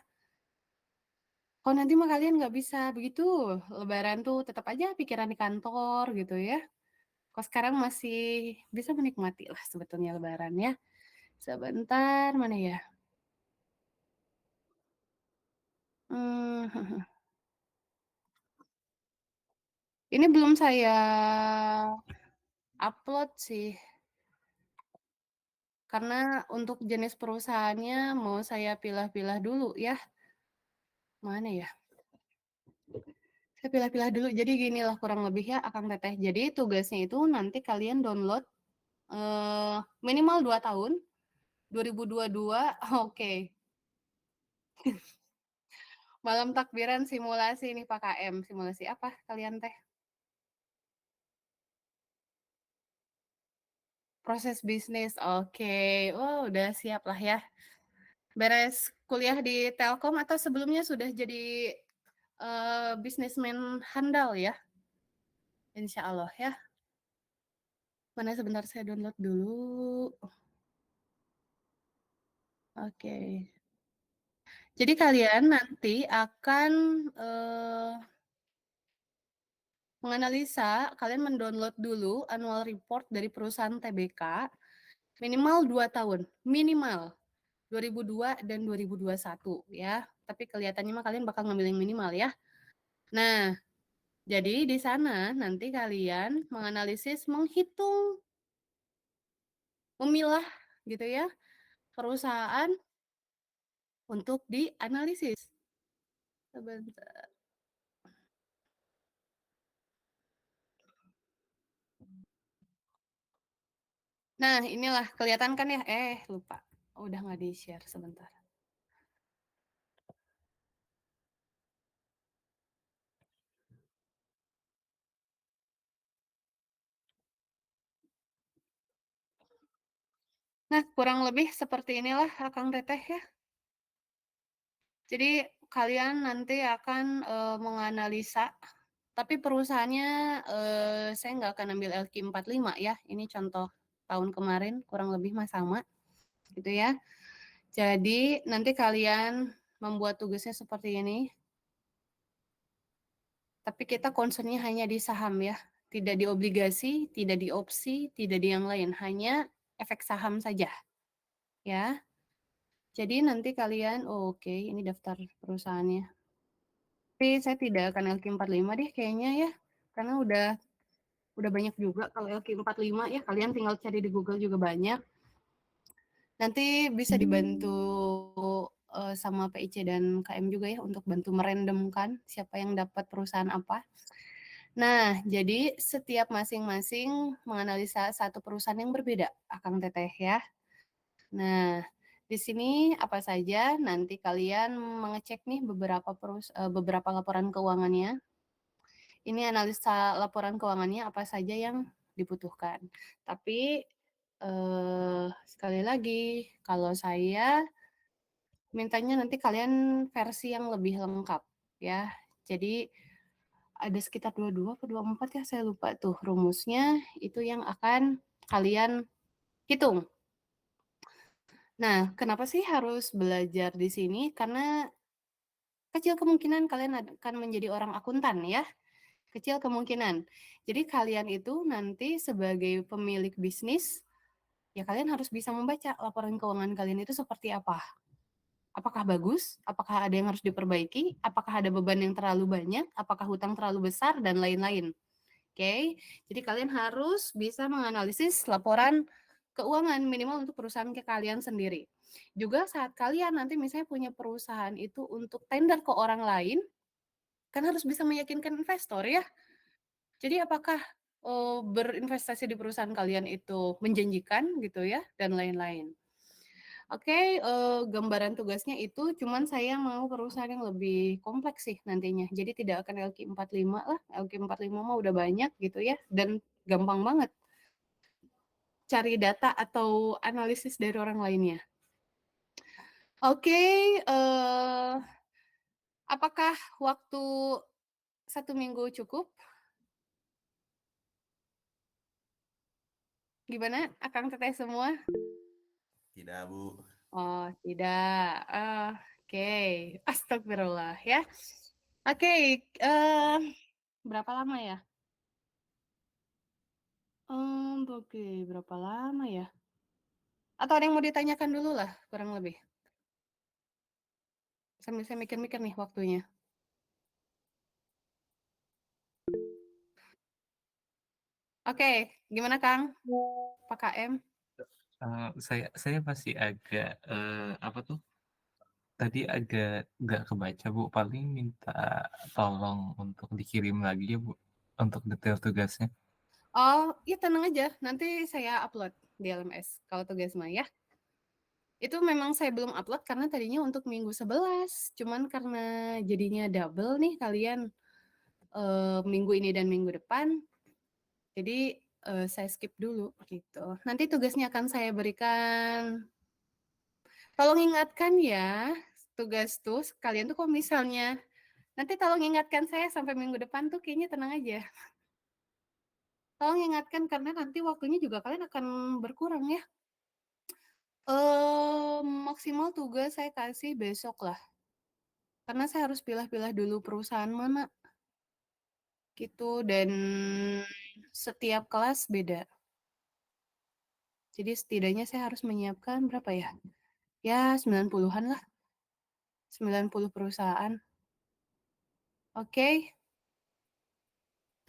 Kalau nanti mah kalian nggak bisa begitu. Lebaran tuh tetap aja pikiran di kantor gitu ya. Kalau sekarang masih bisa menikmati lah sebetulnya Lebaran ya. Sebentar, mana ya? Hmm, ini belum saya upload sih. Karena untuk jenis perusahaannya mau saya pilah-pilah dulu ya. Mana ya? Saya pilah-pilah dulu. Jadi gini lah kurang lebih ya Akang Teteh. Jadi tugasnya itu nanti kalian download minimal 2 tahun. 2022, oke. Malam takbiran simulasi nih Pak KM. Simulasi apa kalian teh? Proses bisnis, oke. Oh, udah siap lah ya. Beres kuliah di Telkom atau sebelumnya sudah jadi bisnismen handal ya? Insya Allah ya. Mana sebentar saya download dulu. Oke. Jadi kalian nanti akan menganalisa, kalian mendownload dulu annual report dari perusahaan TBK minimal 2 tahun, minimal 2002 dan 2021 ya. Tapi kelihatannya mah kalian bakal ngambil yang minimal ya. Nah, jadi di sana nanti kalian menganalisis, menghitung, memilah gitu ya perusahaan untuk dianalisis. Sebentar. Nah, inilah kelihatan kan ya? Lupa. Udah nggak di-share sebentar. Nah, kurang lebih seperti inilah Akang Teteh ya. Jadi kalian nanti akan menganalisa, tapi perusahaannya saya nggak akan ambil LQ45 ya. Ini contoh tahun kemarin kurang lebih mah sama gitu ya. Jadi nanti kalian membuat tugasnya seperti ini. Tapi kita concernnya hanya di saham ya. Tidak di obligasi, tidak di opsi, tidak di yang lain. Hanya efek saham saja ya. Jadi nanti kalian, oke, ini daftar perusahaannya. Tapi saya tidak akan LQ45 deh kayaknya ya. Karena udah banyak juga kalau LQ45 ya. Kalian tinggal cari di Google juga banyak. Nanti bisa dibantu sama PIC dan KM juga ya untuk bantu merandomkan siapa yang dapat perusahaan apa. Nah, jadi setiap masing-masing menganalisa satu perusahaan yang berbeda, Akang Teteh ya. Nah, di sini apa saja nanti kalian mengecek nih beberapa laporan keuangannya. Ini analisa laporan keuangannya apa saja yang dibutuhkan. Tapi sekali lagi, kalau saya mintanya nanti kalian versi yang lebih lengkap ya. Jadi ada sekitar 22 atau 24 ya, saya lupa tuh rumusnya, itu yang akan kalian hitung. Nah, kenapa sih harus belajar di sini? Karena kecil kemungkinan kalian akan menjadi orang akuntan ya. Kecil kemungkinan. Jadi kalian itu nanti sebagai pemilik bisnis, ya kalian harus bisa membaca laporan keuangan kalian itu seperti apa. Apakah bagus? Apakah ada yang harus diperbaiki? Apakah ada beban yang terlalu banyak? Apakah hutang terlalu besar? Dan lain-lain. Oke, jadi kalian harus bisa menganalisis laporan keuangan minimal untuk perusahaan ke kalian sendiri. Juga saat kalian nanti misalnya punya perusahaan itu untuk tender ke orang lain, kan harus bisa meyakinkan investor ya. Jadi apakah berinvestasi di perusahaan kalian itu menjanjikan gitu ya, dan lain-lain. Oke, gambaran tugasnya itu cuman saya mau perusahaan yang lebih kompleks sih nantinya. Jadi tidak akan LQ45 lah, LQ45 mah udah banyak gitu ya, dan gampang banget cari data atau analisis dari orang lainnya. Oke, apakah waktu 1 minggu cukup? Gimana Akang Teteh semua? Tidak, Bu. Oh, tidak. Oke, astagfirullah ya. Oke, berapa lama ya? Oke, berapa lama ya? Atau ada yang mau ditanyakan dulu lah, kurang lebih. Sambil saya mikir-mikir nih waktunya. Oke, gimana Kang? Pak KM? Saya masih agak, apa tuh, tadi agak nggak kebaca, Bu, paling minta tolong untuk dikirim lagi ya, Bu, untuk detail tugasnya. Oh, iya tenang aja, nanti saya upload di LMS kalau tugas mah ya. Itu memang saya belum upload karena tadinya untuk minggu 11, cuman karena jadinya double nih kalian, minggu ini dan minggu depan, jadi, saya skip dulu gitu. Nanti tugasnya akan saya berikan, tolong ingatkan ya, tugas tuh kalian tuh kalau misalnya nanti tolong ingatkan saya sampai minggu depan tuh kayaknya tenang aja. Tolong ingatkan karena nanti waktunya juga kalian akan berkurang ya. Maksimal tugas saya kasih besok lah, karena saya harus pilah-pilah dulu perusahaan mana, gitu, dan setiap kelas beda. Jadi setidaknya saya harus menyiapkan berapa ya? Ya 90-an lah, 90 perusahaan. Oke,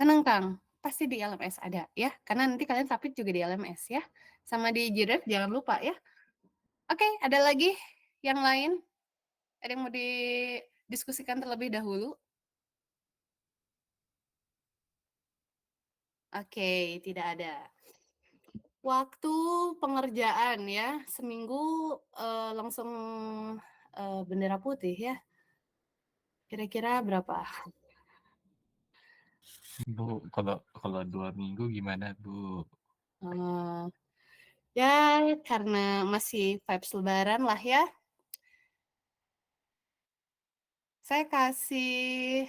tenang Kang, pasti di LMS ada ya, karena nanti kalian submit juga di LMS ya, sama di Gdrive jangan lupa ya. Oke, ada lagi yang lain? Ada yang mau didiskusikan terlebih dahulu? Oke, tidak ada. Waktu pengerjaan ya, seminggu, langsung, bendera putih ya, kira-kira berapa? Bu, kalau kalau 2 minggu gimana, Bu? Eee, ya karena masih vibes lebaran lah ya, saya kasih,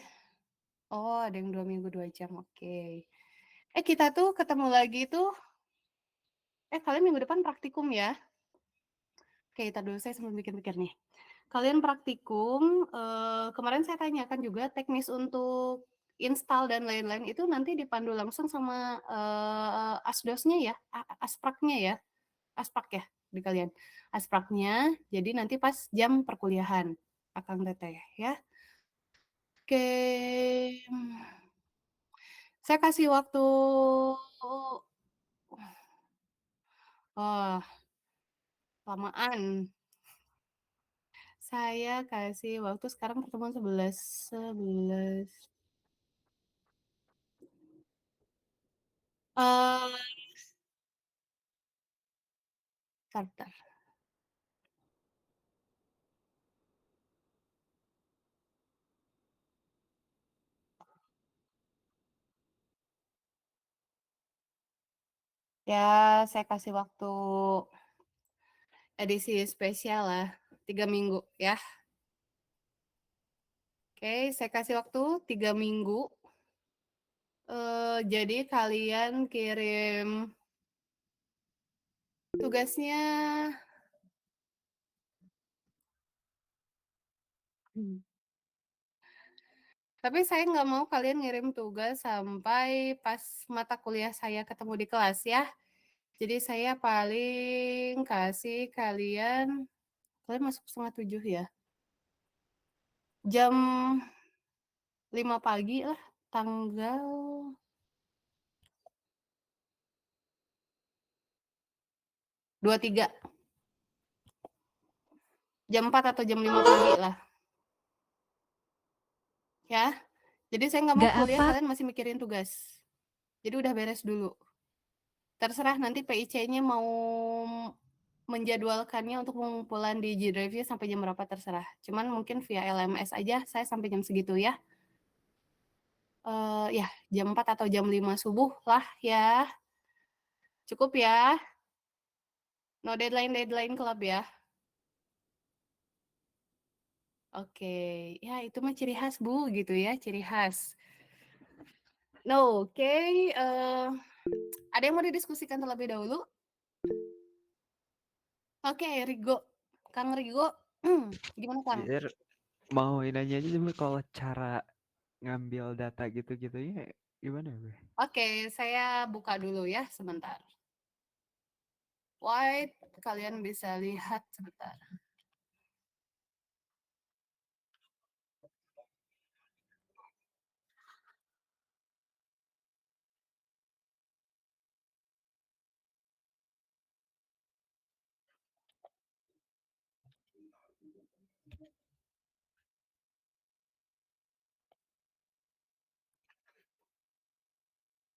oh ada yang 2 minggu 2 jam, oke. Kita tuh ketemu lagi tuh, kalian minggu depan praktikum ya? Oke, entar dulu saya sambil mikir-mikir nih. Kalian praktikum, kemarin saya tanyakan juga teknis untuk install dan lain-lain itu nanti dipandu langsung sama, asdosnya ya, aspraknya ya, asprak ya di kalian? Aspraknya, jadi nanti pas jam perkuliahan, akang teteh ya. Oke, saya kasih waktu, oh lamaan. Saya kasih waktu sekarang pertemuan 11, 11, eee, bentar. Ya, saya kasih waktu edisi spesial lah, 3 minggu ya. Oke, saya kasih waktu 3 minggu. Jadi kalian kirim tugasnya, tapi saya nggak mau kalian ngirim tugas sampai pas mata kuliah saya ketemu di kelas ya. Jadi saya paling kasih kalian, kalian masuk 6:30 ya? Jam 5 pagi lah, tanggal 23, jam 4 atau jam 5 pagi lah. Ya, jadi saya nggak mau Nggak kuliah apa, kalian masih mikirin tugas. Jadi udah beres dulu. Terserah nanti PIC-nya mau menjadwalkannya untuk pengumpulan di G-Drive-nya sampai jam berapa terserah. Cuman mungkin via LMS aja saya sampai jam segitu ya. Ya jam 4 atau jam 5 subuh lah ya. Cukup ya. No deadline club ya. Oke, ya itu mah ciri khas Bu gitu ya, ciri khas. No, oke. Ada yang mau didiskusikan terlebih dahulu? Oke, Rigo. Kang Rigo, gimana Kang? Mau nanya aja cuma kalau cara ngambil data gitu-gitunya gimana gue? Oke, saya buka dulu ya sebentar. White, kalian bisa lihat sebentar.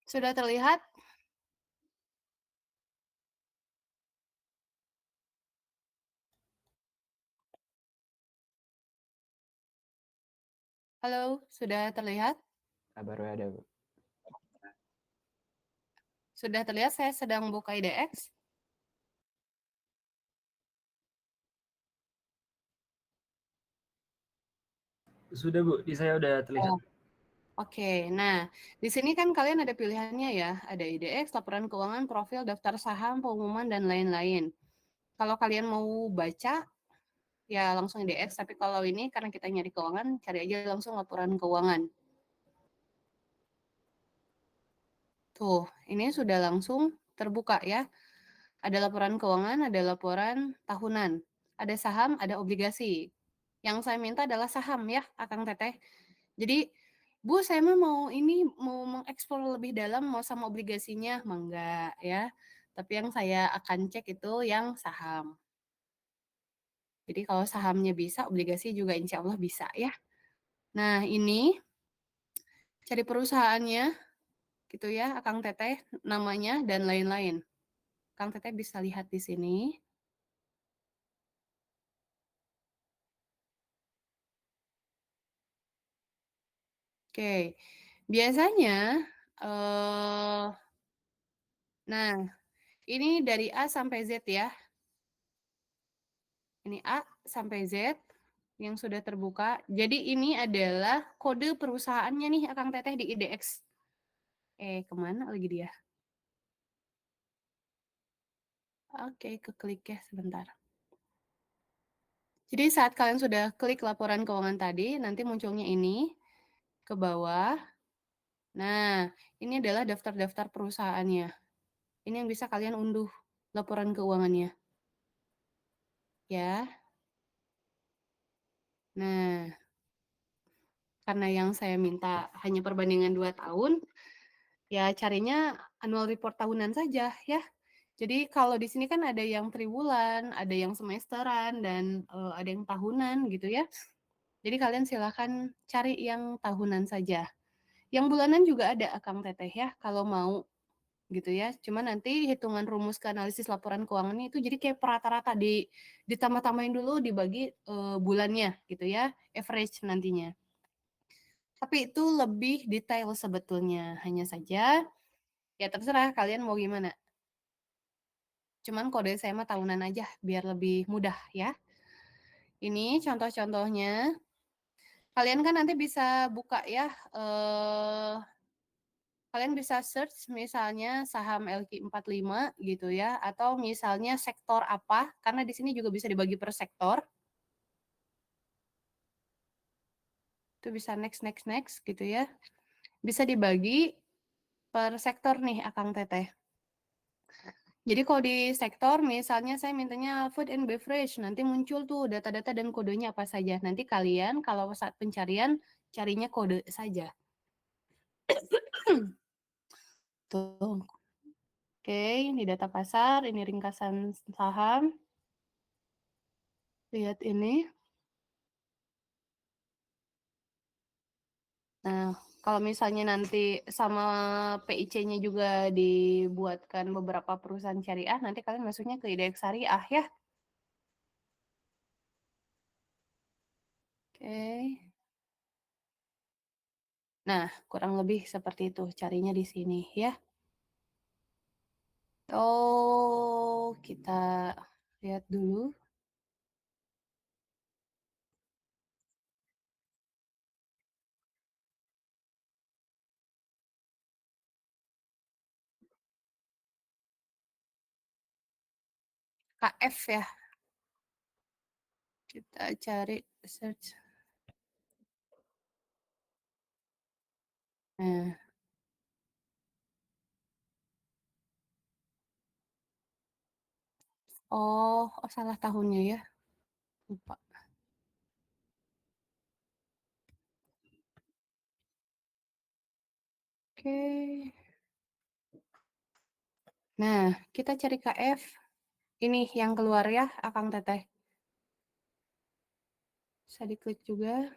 Sudah terlihat? Halo, sudah terlihat? Baru ada, Bu. Sudah terlihat saya sedang buka IDX? Sudah Bu, di saya udah terlihat. Oh, oke, nah di sini kan kalian ada pilihannya ya, ada IDX, laporan keuangan, profil, daftar saham, pengumuman, dan lain-lain. Kalau kalian mau baca, ya langsung IDX, tapi kalau ini karena kita nyari keuangan, cari aja langsung laporan keuangan. Tuh, ini sudah langsung terbuka ya. Ada laporan keuangan, ada laporan tahunan, ada saham, ada obligasi. Yang saya minta adalah saham ya, Akang Teteh. Jadi, Bu, saya mau ini mau mengeksplor lebih dalam mau sama obligasinya, enggak ya. Tapi yang saya akan cek itu yang saham. Jadi kalau sahamnya bisa, obligasi juga insya Allah bisa ya. Nah, ini cari perusahaannya gitu ya, Akang Teteh, namanya dan lain-lain. Kang Teteh bisa lihat di sini. Oke, biasanya, nah ini dari A sampai Z ya. Ini A sampai Z yang sudah terbuka. Jadi ini adalah kode perusahaannya nih, Akang Teteh di IDX. Kemana lagi dia? Oke, keklik ya sebentar. Jadi saat kalian sudah klik laporan keuangan tadi, nanti munculnya ini ke bawah. Nah, ini adalah daftar-daftar perusahaannya. Ini yang bisa kalian unduh laporan keuangannya. Ya. Nah, karena yang saya minta hanya perbandingan 2 tahun, ya carinya annual report tahunan saja ya. Jadi kalau di sini kan ada yang triwulan, ada yang semesteran, dan ada yang tahunan gitu ya. Jadi kalian silakan cari yang tahunan saja. Yang bulanan juga ada Akang Teteh ya, kalau mau gitu ya. Cuma nanti hitungan rumus ke analisis laporan keuangannya itu jadi kayak rata-rata ditambah-tambahin dulu dibagi bulannya gitu ya, average nantinya. Tapi itu lebih detail sebetulnya. Hanya saja ya terserah kalian mau gimana. Cuman kode saya mah tahunan aja biar lebih mudah ya. Ini contoh-contohnya. Kalian kan nanti bisa buka ya, kalian bisa search misalnya saham LQ45 gitu ya, atau misalnya sektor apa, karena di sini juga bisa dibagi per sektor. Itu bisa next gitu ya. Bisa dibagi per sektor nih Akang Teteh. Jadi kalau di sektor misalnya saya mintanya food and beverage, nanti muncul tuh data-data dan kodenya apa saja. Nanti kalian kalau saat pencarian carinya kode saja. Tuh. Oke, ini data pasar, ini ringkasan saham. Lihat ini. Nah, Kalau misalnya nanti sama PIC-nya juga dibuatkan beberapa perusahaan syariah, nanti kalian masuknya ke IDX Syariah ya. Oke. Nah, kurang lebih seperti itu carinya di sini ya. Oh, kita lihat dulu. KF ya. Kita cari search. Nah. Oh, salah tahunnya ya. Lupa. Oke. Nah, kita cari KF. Ini yang keluar ya, Akang Teteh. Bisa diklik juga.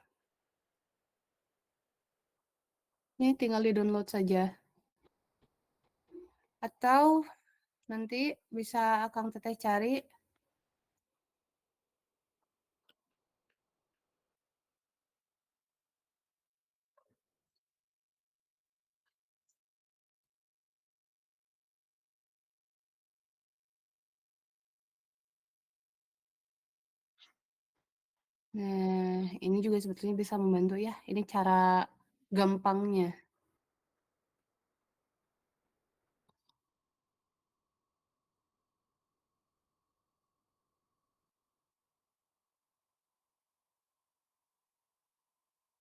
Ini tinggal di-download saja. Atau nanti bisa Akang Teteh cari Nah, ini juga sebetulnya bisa membantu ya. Ini cara gampangnya.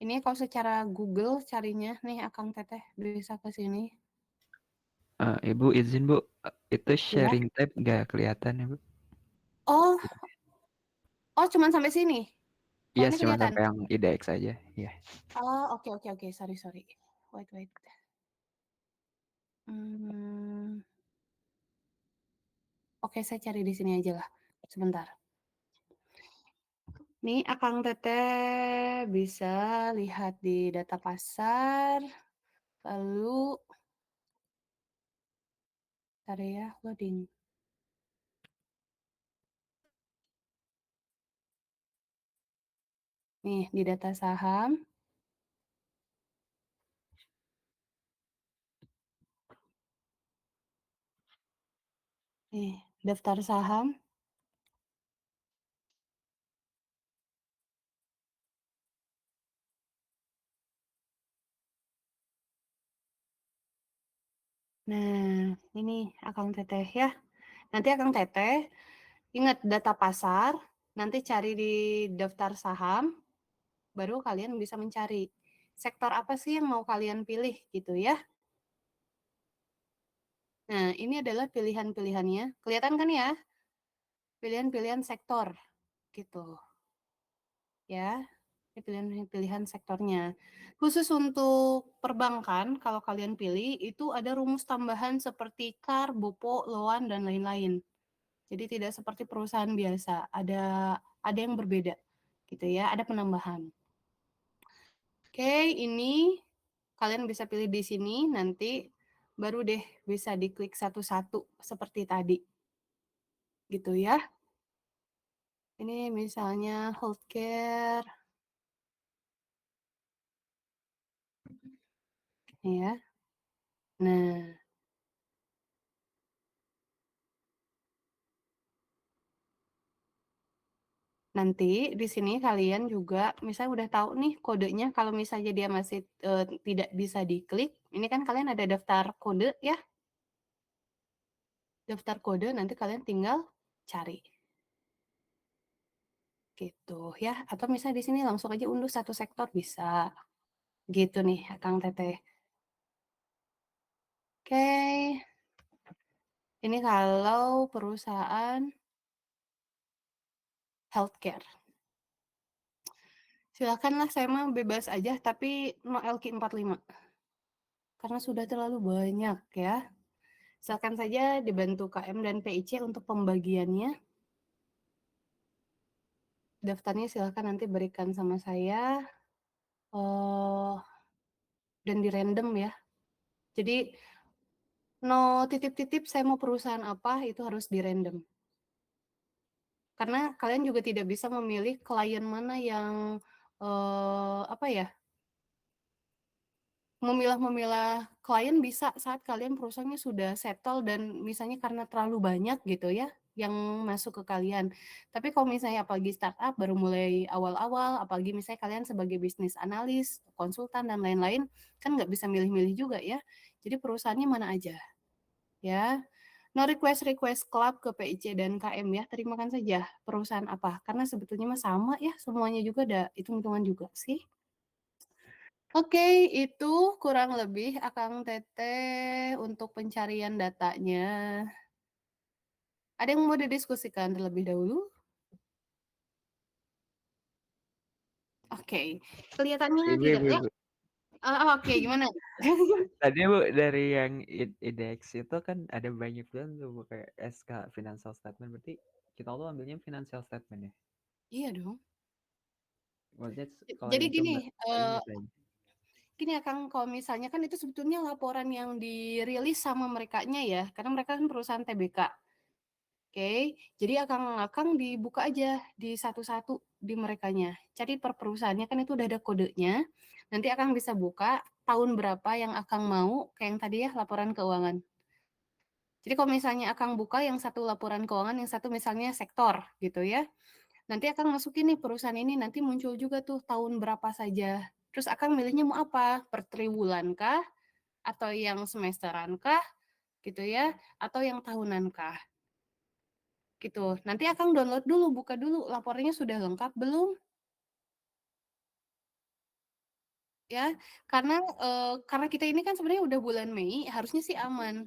Ini kalau secara Google carinya nih Akang Teteh bisa ke sini. Ibu izin Bu, itu Ya. sharing tab nggak kelihatan ya Bu? Oh, cuman sampai sini. Oh, Iya, ini cuma kelihatan. sampai yang IDX aja. Iya. Oh, oke. Sorry. Wait. Oke, saya cari di sini aja lah. Sebentar. Nih, Akang Teteh bisa lihat di data pasar. Lalu, bentar ya, loading. Nih, di data saham. Nih, daftar saham. Nah, ini Akang Teteh ya. Nanti Akang Teteh ingat data pasar, nanti cari di daftar saham, baru kalian bisa mencari sektor apa sih yang mau kalian pilih gitu ya. Nah, ini adalah pilihan-pilihannya. Kelihatan kan ya? Pilihan-pilihan sektor gitu. Ya, ini pilihan-pilihan sektornya. Khusus untuk perbankan, kalau kalian pilih, itu ada rumus tambahan seperti KAR, BOPO, LOAN, dan lain-lain. Jadi tidak seperti perusahaan biasa, ada yang berbeda gitu ya, ada penambahan. Oke, ini kalian bisa pilih di sini, nanti baru deh bisa diklik satu-satu seperti tadi. Gitu ya. Ini misalnya healthcare. Ya. Nah, nanti di sini kalian juga misalnya udah tahu nih kodenya, kalau misalnya dia masih tidak bisa diklik, ini kan kalian ada daftar kode ya. Daftar kode nanti kalian tinggal cari. Gitu ya. Atau misalnya di sini langsung aja unduh satu sektor bisa. Gitu nih, Kang Teteh. Oke. Ini kalau perusahaan healthcare. Silakanlah, saya mah bebas aja, tapi no LQ45. Karena sudah terlalu banyak ya. Silakan saja dibantu KM dan PIC untuk pembagiannya. Daftarnya silakan nanti berikan sama saya. dan di random ya. Jadi no titip-titip saya mau perusahaan apa itu harus di random. Karena kalian juga tidak bisa memilih klien mana yang apa ya? Memilah-memilah klien bisa saat kalian perusahaannya sudah settle dan misalnya karena terlalu banyak gitu ya yang masuk ke kalian. Tapi kalau misalnya apalagi startup baru mulai awal-awal, apalagi misalnya kalian sebagai bisnis analis, konsultan dan lain-lain, kan nggak bisa milih-milih juga ya. Jadi perusahaannya mana aja ya. No request club ke PIC dan KM ya, terimakan saja perusahaan apa. Karena sebetulnya mah sama ya, semuanya juga ada hitung-hitungan juga sih. Oke, itu kurang lebih Akang Teteh untuk pencarian datanya. Ada yang mau didiskusikan terlebih dahulu? Oke, kelihatannya Ibu, tidak ibu, ya? ibu. Oke, gimana? Tadi Bu dari yang IDX itu kan ada banyak banget tuh Bu, kayak SK financial statement, berarti kita tuh ambilnya financial statement ya. Iya dong. Maksudnya kalau Jadi yang gini, kalian bisa aja. gini ya Kang, kalau misalnya kan itu sebetulnya laporan yang dirilis sama merekanya ya, karena mereka kan perusahaan TBK. Oke, jadi akang dibuka aja di satu-satu di merekanya. Cari per perusahaannya kan itu udah ada kodenya. Nanti akang bisa buka tahun berapa yang akang mau, kayak yang tadi ya laporan keuangan. Jadi kalau misalnya akang buka yang satu laporan keuangan, yang satu misalnya sektor gitu ya. Nanti akang masukin nih perusahaan ini, nanti muncul juga tuh tahun berapa saja. Terus akang milihnya mau apa? Per triwulan kah? Atau yang semesteran kah? Gitu ya? Atau yang tahunan kah? Gitu. Nanti Akang download dulu, buka dulu laporannya sudah lengkap belum? Ya, karena kita ini kan sebenarnya udah bulan Mei, harusnya sih aman.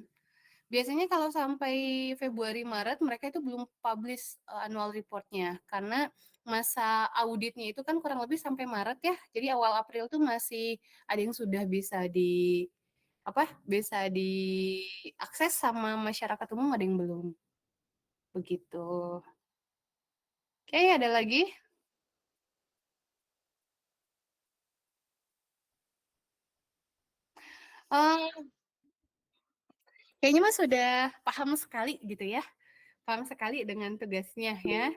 Biasanya kalau sampai Februari Maret mereka itu belum publish annual report-nya karena masa auditnya itu kan kurang lebih sampai Maret ya. Jadi awal April tuh masih ada yang sudah bisa bisa diakses sama masyarakat umum, ada yang belum. Begitu. Oke, ada lagi? Eh, Kayaknya Mas sudah paham sekali gitu ya. Paham sekali dengan tugasnya ya.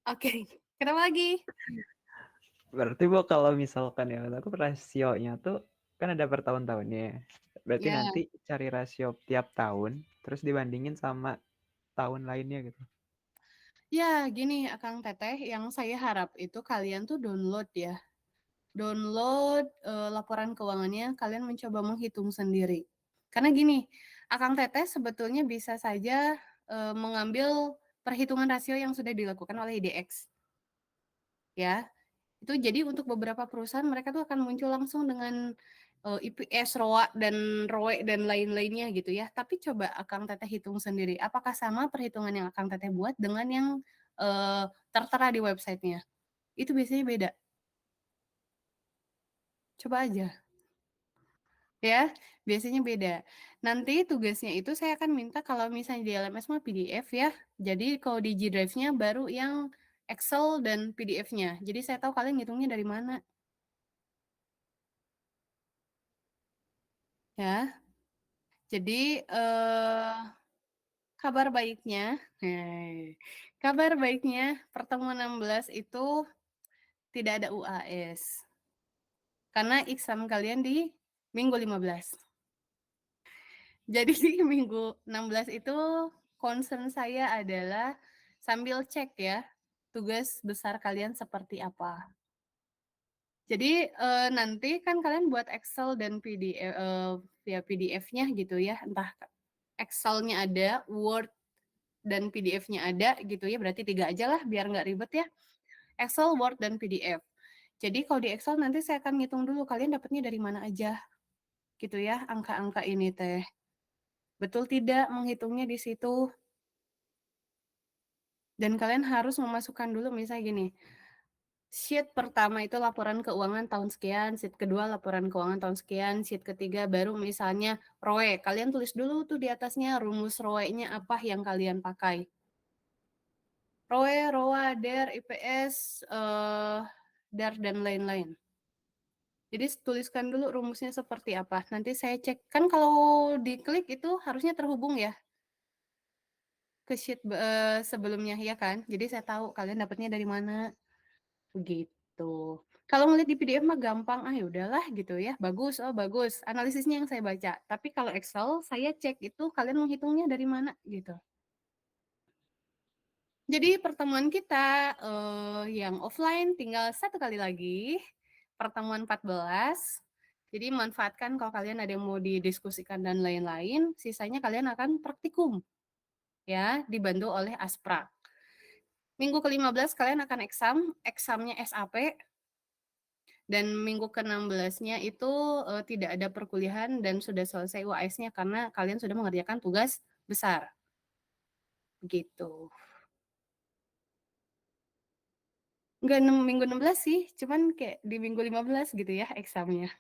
Oke, kenapa lagi? Berarti Bu kalau misalkan ya aku rasionya tuh kan ada per tahun-tahunnya. Berarti Ya, nanti cari rasio tiap tahun terus dibandingin sama tahun lainnya gitu. ya gini Akang Teteh, yang saya harap itu kalian tuh download ya. Download laporan keuangannya, kalian mencoba menghitung sendiri. Karena gini, Akang Teteh sebetulnya bisa saja mengambil perhitungan rasio yang sudah dilakukan oleh IDX. Ya, itu jadi untuk beberapa perusahaan mereka tuh akan muncul langsung dengan IPS, ROA dan ROE dan lain-lainnya gitu ya. Tapi coba Akang Teteh hitung sendiri, apakah sama perhitungan yang Akang Teteh buat dengan yang tertera di websitenya? Itu biasanya beda. Coba aja ya, biasanya beda. Nanti tugasnya itu saya akan minta kalau misalnya di LMS mah PDF ya. Jadi kalau di G Drive-nya baru yang Excel dan PDF-nya. Jadi saya tahu kalian ngitungnya dari mana ya. Jadi kabar baiknya, kabar baiknya pertemuan 16 itu tidak ada UAS. Karena exam kalian di minggu 15. Jadi di minggu 16 itu concern saya adalah sambil cek ya, tugas besar kalian seperti apa. Jadi nanti kan kalian buat Excel dan PDF via PDF-nya gitu ya, entah Excel-nya ada, Word dan PDF-nya ada gitu ya, berarti 3 aja lah biar nggak ribet ya. Excel, Word, dan PDF. Jadi kalau di Excel nanti saya akan ngitung dulu kalian dapatnya dari mana aja gitu ya, angka-angka ini teh. Betul tidak menghitungnya di situ? Dan kalian harus memasukkan dulu misalnya gini, sheet pertama itu laporan keuangan tahun sekian, sheet kedua laporan keuangan tahun sekian, sheet ketiga baru misalnya ROE. Kalian tulis dulu tuh di atasnya rumus ROE-nya apa yang kalian pakai. ROE, ROA, DER, IPS, DAR, dan lain-lain. Jadi tuliskan dulu rumusnya seperti apa. Nanti saya cek. Kan kalau diklik itu harusnya terhubung ya ke sheet sebelumnya ya kan. Jadi saya tahu kalian dapatnya dari mana. Begitu. Kalau ngeliat di PDF mah gampang, ya udahlah gitu ya. Bagus, oh bagus. Analisisnya yang saya baca. Tapi kalau Excel saya cek itu kalian menghitungnya dari mana gitu. Jadi pertemuan kita yang offline tinggal 1 kali lagi, pertemuan 14. Jadi manfaatkan kalau kalian ada yang mau didiskusikan dan lain-lain, sisanya kalian akan praktikum ya, dibantu oleh Asprak. Minggu ke-15 kalian akan examnya SAP, dan minggu ke-16-nya itu tidak ada perkuliahan dan sudah selesai UAS-nya karena kalian sudah mengerjakan tugas besar. Begitu. Enggak minggu 16 sih, cuman kayak di minggu 15 gitu ya examnya.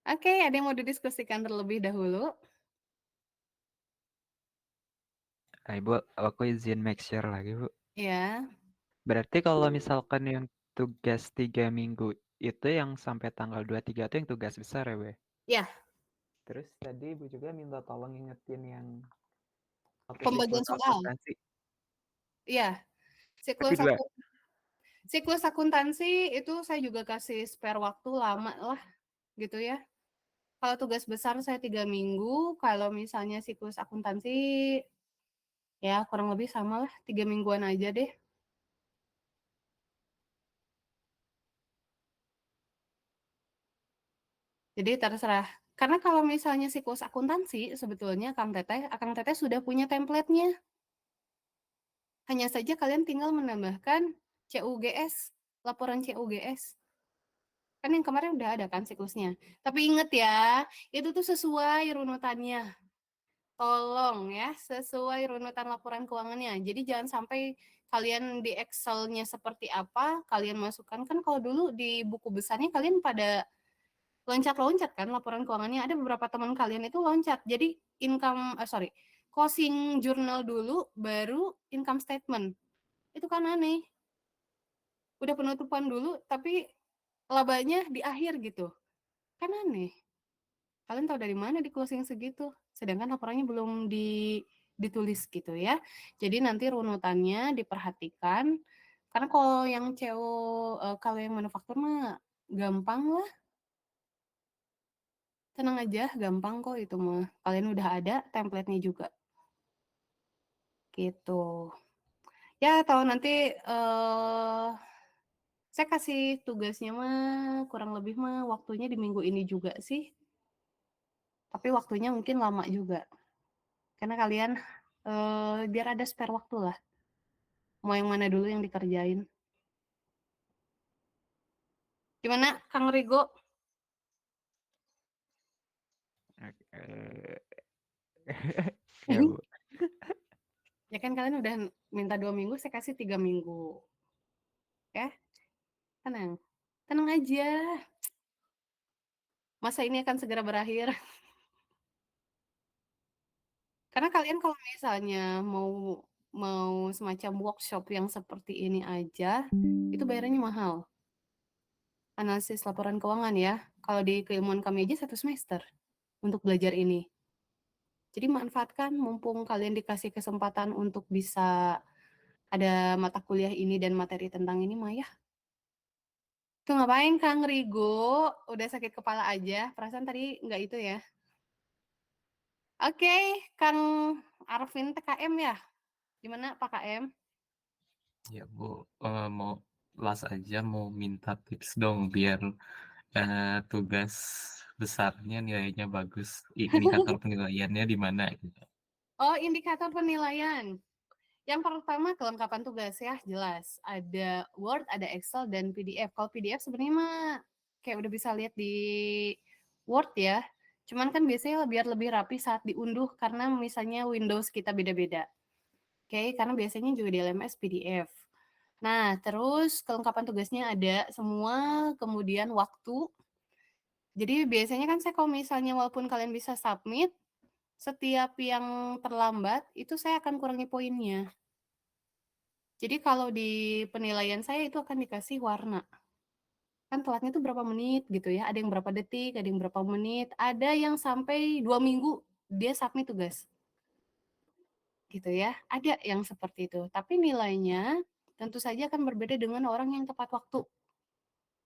Oke, ada yang mau didiskusikan terlebih dahulu? Ibu, aku izin make share lagi, Bu. Ya. Berarti kalau misalkan yang tugas 3 minggu itu yang sampai tanggal 23 itu yang tugas besar ya, Bu? Ya. Terus tadi Ibu juga minta tolong ingetin yang Pembagian siklus soal. akuntansi. Iya. Tapi dua. Siklus akuntansi itu saya juga kasih spare waktu lama lah gitu ya. Kalau tugas besar saya 3 minggu, kalau misalnya siklus akuntansi ya kurang lebih sama lah, 3 mingguan aja deh. Jadi terserah. Karena kalau misalnya siklus akuntansi, sebetulnya Kang Teteh sudah punya template-nya. Hanya saja kalian tinggal menambahkan CUGS, laporan CUGS. Kan yang kemarin udah ada kan siklusnya. Tapi inget ya, itu tuh sesuai runutannya. Tolong ya, sesuai runutan laporan keuangannya. Jadi jangan sampai kalian di Excel-nya seperti apa, kalian masukkan. Kan kalau dulu di buku besarnya kalian pada loncat-loncat kan laporan keuangannya. Ada beberapa teman kalian itu loncat. Jadi closing journal dulu, baru income statement. Itu kan aneh. Udah penutupan dulu, tapi labanya di akhir gitu. Kan aneh. Kalian tahu dari mana di closing segitu? Sedangkan laporannya belum ditulis gitu ya. Jadi nanti runutannya diperhatikan. Karena kalau yang kalau yang manufaktur mah gampang lah. Tenang aja, gampang kok itu mah. Kalian udah ada template-nya juga. Gitu. Ya, atau nanti saya kasih tugasnya mah kurang lebih mah waktunya di minggu ini juga sih. Tapi waktunya mungkin lama juga. Karena kalian biar ada spare waktu lah. Mau yang mana dulu yang dikerjain. Gimana Kang Rigo? Ya, Bu. Ya kan kalian udah minta 2 minggu, saya kasih 3 minggu. Ya, tenang. Tenang aja. Masa ini akan segera berakhir. Karena kalian kalau misalnya mau semacam workshop yang seperti ini aja, itu bayarannya mahal. Analisis laporan keuangan ya. Kalau di keilmuan kami aja 1 semester untuk belajar ini. Jadi manfaatkan mumpung kalian dikasih kesempatan untuk bisa ada mata kuliah ini dan materi tentang ini mah ya. Tuh ngapain Kang Rigo? Udah sakit kepala aja. Perasaan tadi nggak itu ya. Oke, Kang Arvin TKM ya? Gimana Pak KM? Ya Bu, mau las aja mau minta tips dong biar tugas besarnya nilainya bagus. Indikator penilaiannya di mana gitu. Oh, indikator penilaian. Yang pertama kelengkapan tugas ya, jelas. Ada Word, ada Excel, dan PDF. Kalau PDF sebenarnya mah kayak udah bisa lihat di Word ya. Cuman kan biasanya biar lebih rapi saat diunduh karena misalnya Windows kita beda-beda. Oke, karena biasanya juga di LMS PDF. Nah, terus kelengkapan tugasnya ada semua, kemudian waktu. Jadi biasanya kan saya kalau misalnya walaupun kalian bisa submit, setiap yang terlambat itu saya akan kurangi poinnya. Jadi kalau di penilaian saya itu akan dikasih warna. Kan telatnya tuh berapa menit gitu ya, ada yang berapa detik, ada yang berapa menit, ada yang sampai 2 minggu dia submit tugas. Gitu ya, ada yang seperti itu. Tapi nilainya tentu saja akan berbeda dengan orang yang tepat waktu.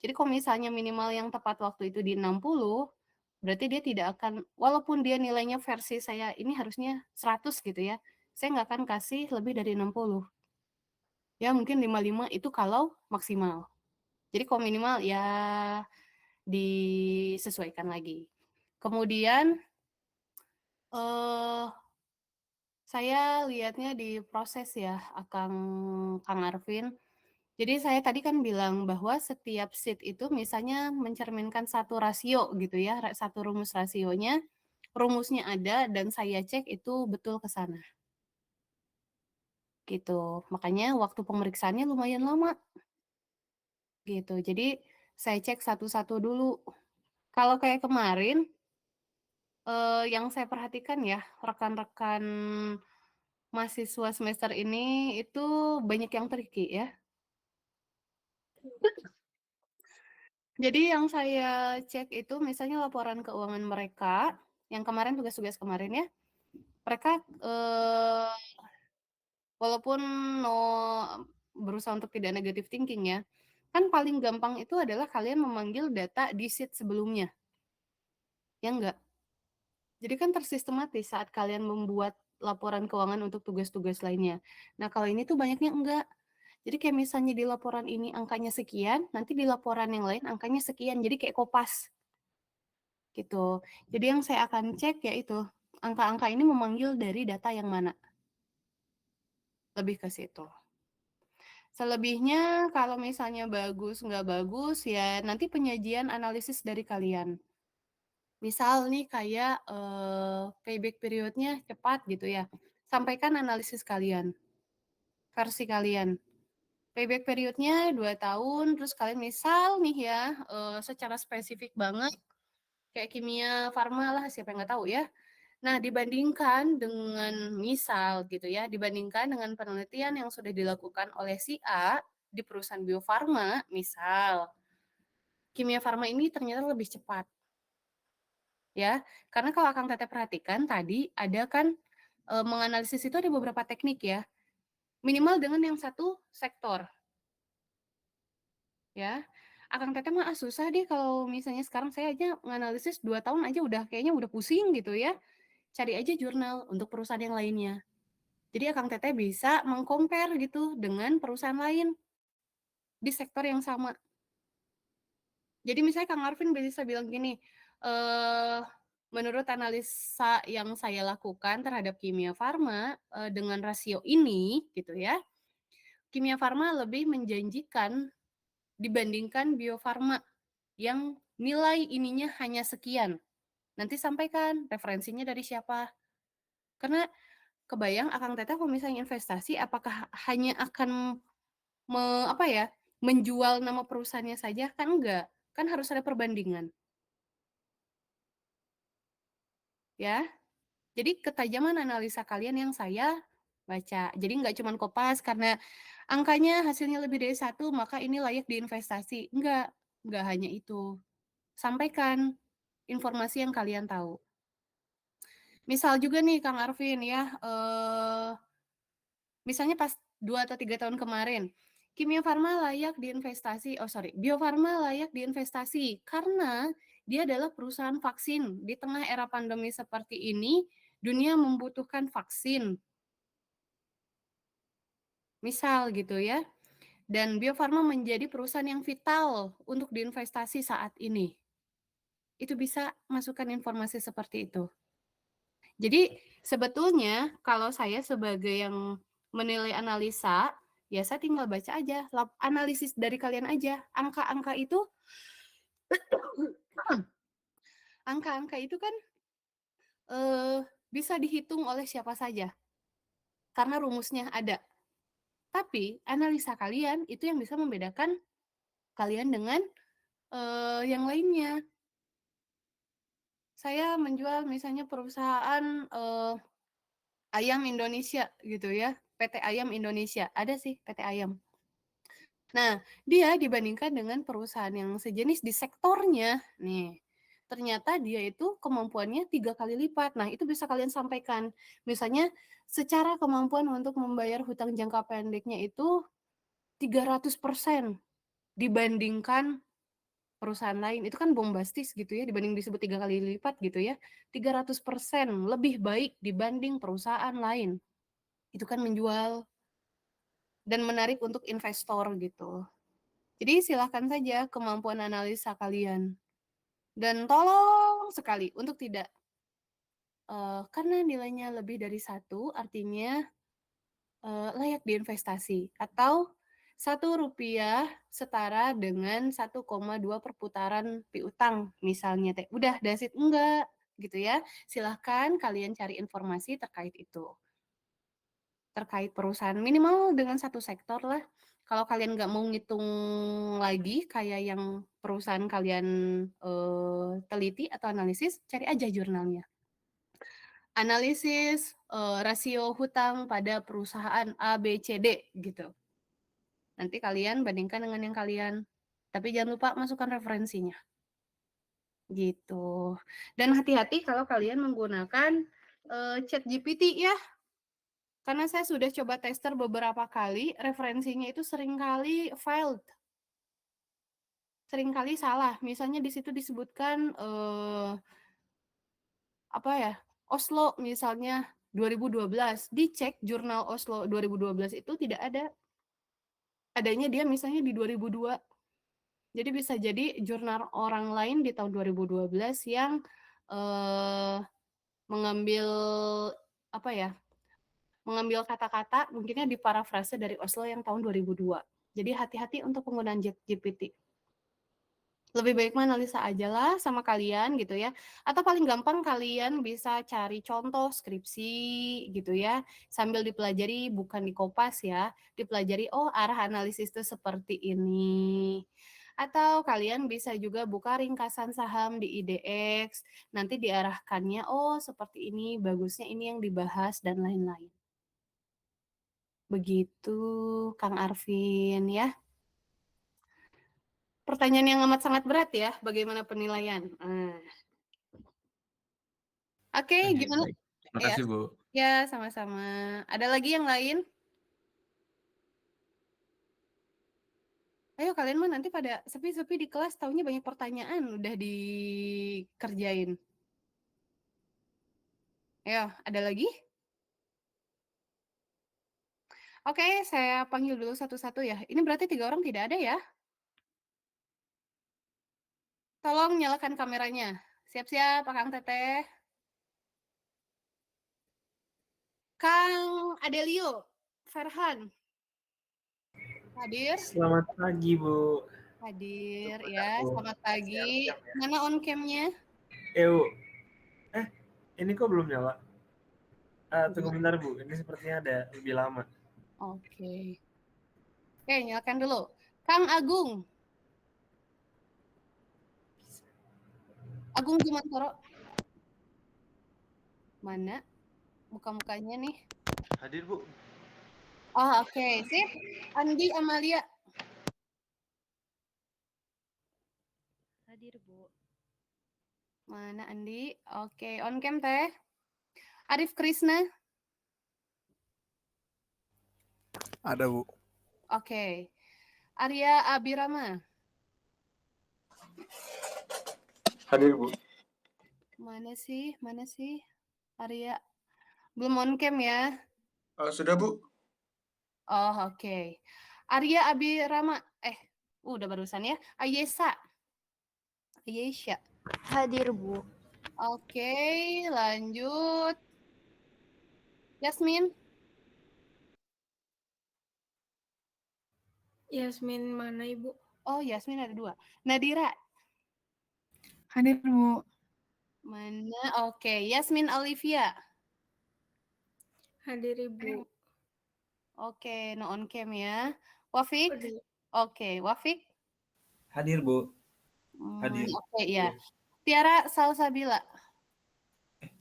Jadi kalau misalnya minimal yang tepat waktu itu di 60, berarti dia tidak akan, walaupun dia nilainya versi saya ini harusnya 100 gitu ya, saya nggak akan kasih lebih dari 60. Ya mungkin 55 itu kalau maksimal. Jadi kalau minimal ya disesuaikan lagi. Kemudian saya lihatnya di proses ya, Kang Arvin. Jadi saya tadi kan bilang bahwa setiap sheet itu misalnya mencerminkan satu rasio gitu ya, satu rumus rasionya, rumusnya ada dan saya cek itu betul ke sana. Gitu. Makanya waktu pemeriksaannya lumayan lama. Gitu. Jadi saya cek satu-satu dulu. Kalau kayak kemarin yang saya perhatikan ya, rekan-rekan mahasiswa semester ini itu banyak yang tricky ya. Jadi yang saya cek itu misalnya laporan keuangan mereka, yang kemarin tugas-tugas kemarin ya, mereka walaupun berusaha untuk tidak negative thinking ya, kan paling gampang itu adalah kalian memanggil data di sheet sebelumnya, ya enggak? Jadi kan tersistematis saat kalian membuat laporan keuangan untuk tugas-tugas lainnya. Nah kalau ini tuh banyaknya enggak. Jadi kayak misalnya di laporan ini angkanya sekian, nanti di laporan yang lain angkanya sekian, jadi kayak kopas. Gitu. Jadi yang saya akan cek yaitu angka-angka ini memanggil dari data yang mana. Lebih ke situ. Selebihnya kalau misalnya bagus nggak bagus ya nanti penyajian analisis dari kalian. Misal nih kayak payback periodnya cepat gitu ya. Sampaikan analisis kalian, versi kalian. Payback periodnya 2 tahun, terus kalian misal nih ya secara spesifik banget kayak kimia, farma lah siapa yang nggak tahu ya. Nah, dibandingkan dengan misal gitu ya, dibandingkan dengan penelitian yang sudah dilakukan oleh si A di perusahaan Bio Farma, misal, kimia farma ini ternyata lebih cepat. Ya, karena kalau Akang Teteh perhatikan tadi ada kan menganalisis itu ada beberapa teknik ya. Minimal dengan yang satu sektor. Ya. Akang Teteh mah susah deh kalau misalnya sekarang saya aja menganalisis 2 tahun aja udah kayaknya udah pusing gitu ya. Cari aja jurnal untuk perusahaan yang lainnya. Jadi Akang Teteh bisa meng-compare gitu dengan perusahaan lain di sektor yang sama. Jadi misalnya Kang Arvin bisa bilang gini, menurut analisa yang saya lakukan terhadap kimia farma dengan rasio ini gitu ya, kimia farma lebih menjanjikan dibandingkan bio farma yang nilai ininya hanya sekian. Nanti sampaikan referensinya dari siapa. Karena kebayang Akang Teteh kalau misalnya investasi apakah hanya akan menjual nama perusahaannya saja? Kan enggak, kan harus ada perbandingan. Ya, jadi ketajaman analisa kalian yang saya baca. Jadi nggak cuma kopas karena angkanya hasilnya lebih dari 1, maka ini layak diinvestasi. Enggak hanya itu. Sampaikan informasi yang kalian tahu. Misal juga nih Kang Arvin ya, misalnya pas 2 atau 3 tahun kemarin, Kimia Farma layak diinvestasi, Bio Farma layak diinvestasi karena dia adalah perusahaan vaksin. Di tengah era pandemi seperti ini, dunia membutuhkan vaksin. Misal gitu ya. Dan Bio Farma menjadi perusahaan yang vital untuk diinvestasi saat ini. Itu bisa masukkan informasi seperti itu. Jadi sebetulnya kalau saya sebagai yang menilai analisa, ya saya tinggal baca aja, analisis dari kalian aja. Angka-angka itu angka-angka itu kan bisa dihitung oleh siapa saja. Karena rumusnya ada. Tapi analisa kalian itu yang bisa membedakan kalian dengan yang lainnya. Saya menjual misalnya perusahaan ayam Indonesia gitu ya, PT Ayam Indonesia. Ada sih PT Ayam. Nah, dia dibandingkan dengan perusahaan yang sejenis di sektornya, nih, ternyata dia itu kemampuannya 3 kali lipat. Nah, itu bisa kalian sampaikan. Misalnya secara kemampuan untuk membayar hutang jangka pendeknya itu 300% dibandingkan perusahaan lain. Itu kan bombastis gitu ya, dibanding disebut 3 kali lipat gitu ya. 300% lebih baik dibanding perusahaan lain. Itu kan menjual dan menarik untuk investor gitu. Jadi silahkan saja kemampuan analisa kalian. Dan tolong sekali untuk tidak, karena nilainya lebih dari 1 artinya layak diinvestasi. Atau Rp1 setara dengan 1,2 perputaran piutang misalnya teh. Udah that's it, enggak gitu ya. Silahkan kalian cari informasi terkait itu. Terkait perusahaan minimal dengan satu sektor lah. Kalau kalian nggak mau ngitung lagi kayak yang perusahaan kalian teliti atau analisis, cari aja jurnalnya. Analisis rasio hutang pada perusahaan A, B, C, D gitu. Nanti kalian bandingkan dengan yang kalian, tapi jangan lupa masukkan referensinya. Gitu. Dan hati-hati kalau kalian menggunakan ChatGPT ya. Karena saya sudah coba tester beberapa kali, referensinya itu seringkali failed. Seringkali salah. Misalnya di situ disebutkan apa ya? Oslo misalnya 2012. Dicek jurnal Oslo 2012 itu tidak ada. Adanya dia misalnya di 2002. Jadi bisa jadi jurnal orang lain di tahun 2012 yang mengambil apa ya? Mengambil kata-kata mungkinnya diparafrase dari Oslo yang tahun 2002. Jadi hati-hati untuk penggunaan GPT. Lebih baik menganalisa aja lah sama kalian gitu ya. Atau paling gampang kalian bisa cari contoh skripsi gitu ya. Sambil dipelajari, bukan di Kopas ya. Dipelajari, oh arah analisis itu seperti ini. Atau kalian bisa juga buka ringkasan saham di IDX. Nanti diarahkannya, oh seperti ini, bagusnya ini yang dibahas dan lain-lain. Begitu, Kang Arvin ya. Pertanyaan yang amat sangat berat ya, bagaimana penilaian? Oke, Oke, gimana? baik. Terima Ya, kasih, Bu. ya sama-sama. Ada lagi yang lain? Ayo kalian mah nanti pada sepi-sepi di kelas, taunya banyak pertanyaan udah dikerjain. Ayo, ada lagi? Oke, saya panggil dulu satu-satu ya. Ini berarti 3 orang tidak ada ya? Tolong nyalakan kameranya. Siap-siap, Kang Teteh. Kang Adelio, Farhan. Hadir? Selamat pagi, Bu. Hadir Sebentar, ya, Bu. selamat pagi. Siap-siap ya. Mana on cam-nya? Bu. Ini kok belum nyala? Tunggu bentar, Bu. Ini sepertinya ada lebih lama. Oke. Oke, nyalakan dulu. Kang Agung. Agung Jumantoro. Mana? Muka-mukanya nih. Hadir, Bu. Oh, oke. Sip. Andi Amalia. Hadir, Bu. Mana Andi? Oke, on cam teh. Arif Krisna. Ada, Bu. Oke. Arya Abirama. Hadir, Bu. Mana sih? Mana sih? Arya. Belum on cam ya. Sudah, Bu. Oh, oke. Arya Abirama. Udah barusan ya. Ayesa. Ayesha. Hadir, Bu. Oke, lanjut. Yasmin. Yasmin mana, Ibu? Oh, Yasmin ada 2. Nadira. Hadir, Bu. Mana? Oke, Yasmin Olivia. Hadir, Ibu. Oke, no on cam ya. Wafik. Hadir. Oke, Wafik. Hadir, Bu. Hadir. Oke, ya. Tiara Salsabila.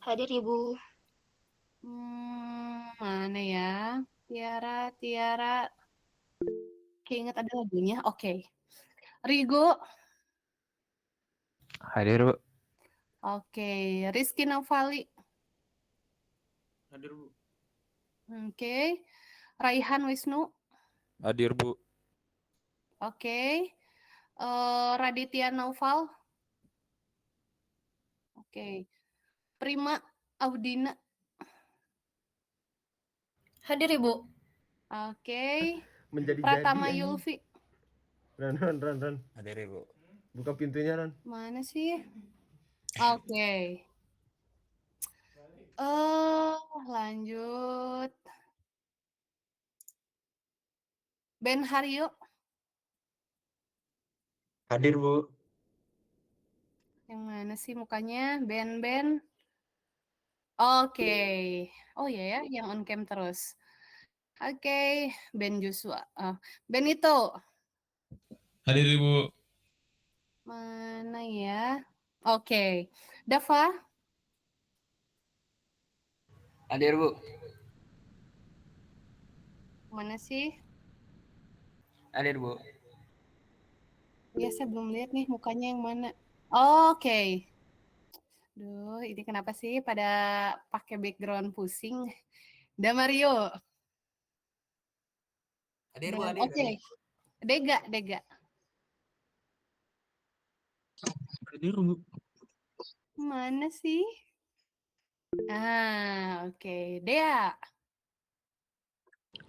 Hadir, Ibu. Mana ya? Tiara. Oke, ingat ada lagunya. Oke. Rigo. Hadir, Bu. Oke. Rizky Navali. Hadir, Bu. Oke. Raihan Wisnu. Hadir, Bu. Oke. Raditya Naufal. Oke. Prima Audina. Hadir Ibu. Oke. Menjadi Pratama jadi. Yulfi. Ran. Hadir, Bu. Buka pintunya, Ran. Mana sih? Oke. Lanjut. Ben Haryo. Hadir, Bu. Yang mana sih mukanya? Ben. Oke. Oh iya ya, yang on cam terus. Oke, Ben Joshua. Benito. Hadir Ibu. Mana ya? Oke. Dava. Hadir, Bu. Mana sih? Hadir, Bu. Ya, saya belum lihat nih mukanya yang mana. Oke. Duh, ini kenapa sih pada pakai background pusing? Damario. Hadir, Bu. Dan Hadir. oke. Dega. Hadir, Bu. Mana sih? Oke. Dea.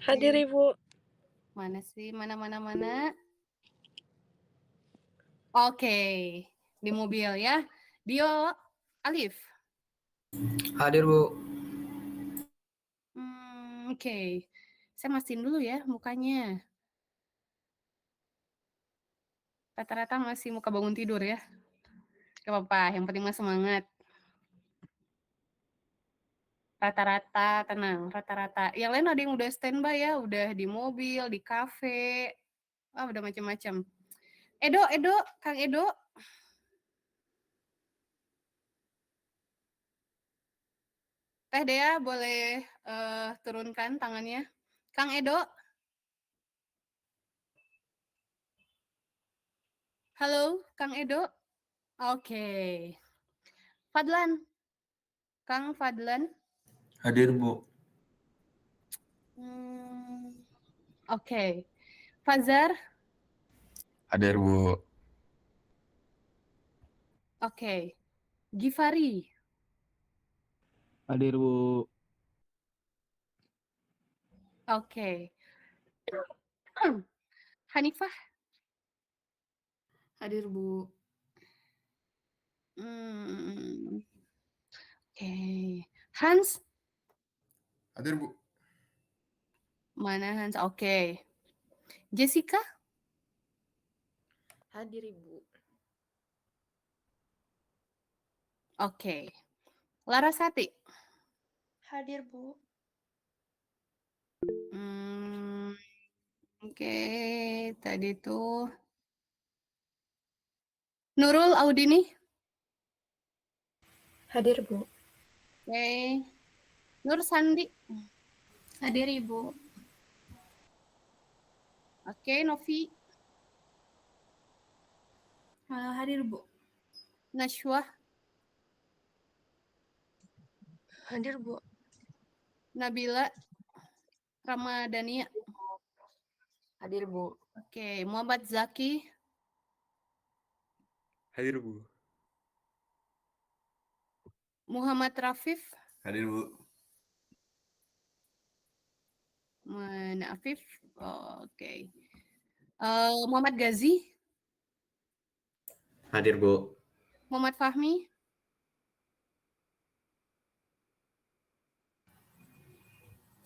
Hadir Ibu. Mana sih? Mana? Oke. Di mobil ya. Dio Alif. Hadir, Bu. Oke. Saya mastiin dulu ya mukanya. Rata-rata masih muka bangun tidur ya. Gak apa-apa, yang penting mah semangat. Rata-rata, tenang, rata-rata. Yang lain ada yang udah standby ya, udah di mobil, di kafe. Udah macam-macam. Edo, Kang Edo. Teh Dea boleh turunkan tangannya. Kang Edo. Halo, Kang Edo. Oke. Fadlan. Kang Fadlan. Hadir, Bu. Oke. Fazar. Hadir, Bu. Oke. Gifari. Hadir, Bu. Oke. Hanifah. Hadir Bu. Oke. Hans. Hadir, Bu. Mana Hans? Oke. Jessica. Hadir Ibu. Oke. Larasati. Hadir Bu. Oke. Tadi tuh Nurul Audini. Hadir Bu. Oke. Nur Sandi. Hadir Ibu. Oke, Novi. Hadir Bu. Nashwa. Hadir Bu. Nabila. Ramadhania. Hadir Bu. Oke, Muhammad Zaki. Hadir, Bu. Muhammad Rafif. Hadir, Bu. Mana Afif? Oke. Muhammad Gazi. Hadir, Bu. Muhammad Fahmi.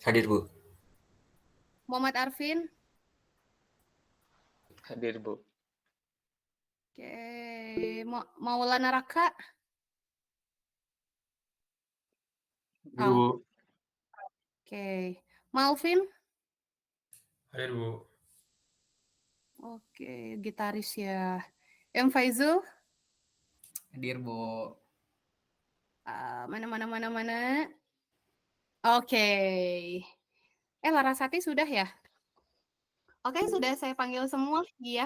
Hadir, Bu. Muhammad Arfin. Hadir, Bu. Oke. Maulana Raka. Hadir, Bu. Oke. Malvin. Hadir, Bu. Oke, gitaris ya. M. Faizul. Hadir, Bu. Mana. Oke. Larasati sudah ya? Oke, sudah saya panggil semua, iya.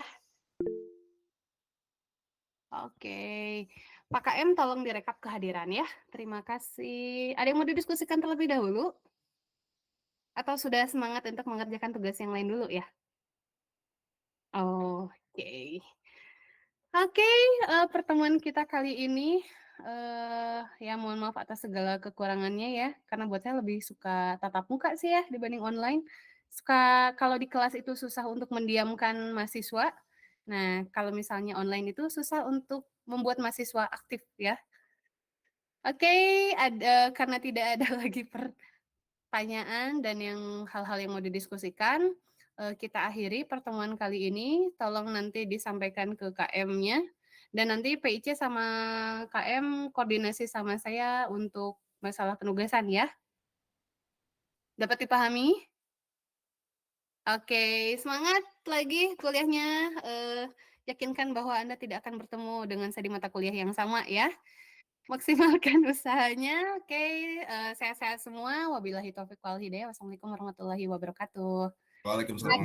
Oke. Pak KM tolong direkap kehadiran ya. Terima kasih. Ada yang mau didiskusikan terlebih dahulu? Atau sudah semangat untuk mengerjakan tugas yang lain dulu ya? Oke. Oke, pertemuan kita kali ini, ya mohon maaf atas segala kekurangannya ya, karena buat saya lebih suka tatap muka sih ya dibanding online. Kalau di kelas itu susah untuk mendiamkan mahasiswa. Nah, kalau misalnya online itu susah untuk membuat mahasiswa aktif ya. Oke, karena tidak ada lagi pertanyaan dan hal-hal yang mau didiskusikan, kita akhiri pertemuan kali ini. Tolong nanti disampaikan ke KM-nya. Dan nanti PIC sama KM koordinasi sama saya untuk masalah penugasan ya. Dapat dipahami? Oke, semangat lagi kuliahnya. Yakinkan bahwa Anda tidak akan bertemu dengan saya di mata kuliah yang sama ya. Maksimalkan usahanya. Oke, sehat-sehat semua. Wabillahi taufiq wal hidayah. Wassalamualaikum warahmatullahi wabarakatuh. Waalaikumsalam.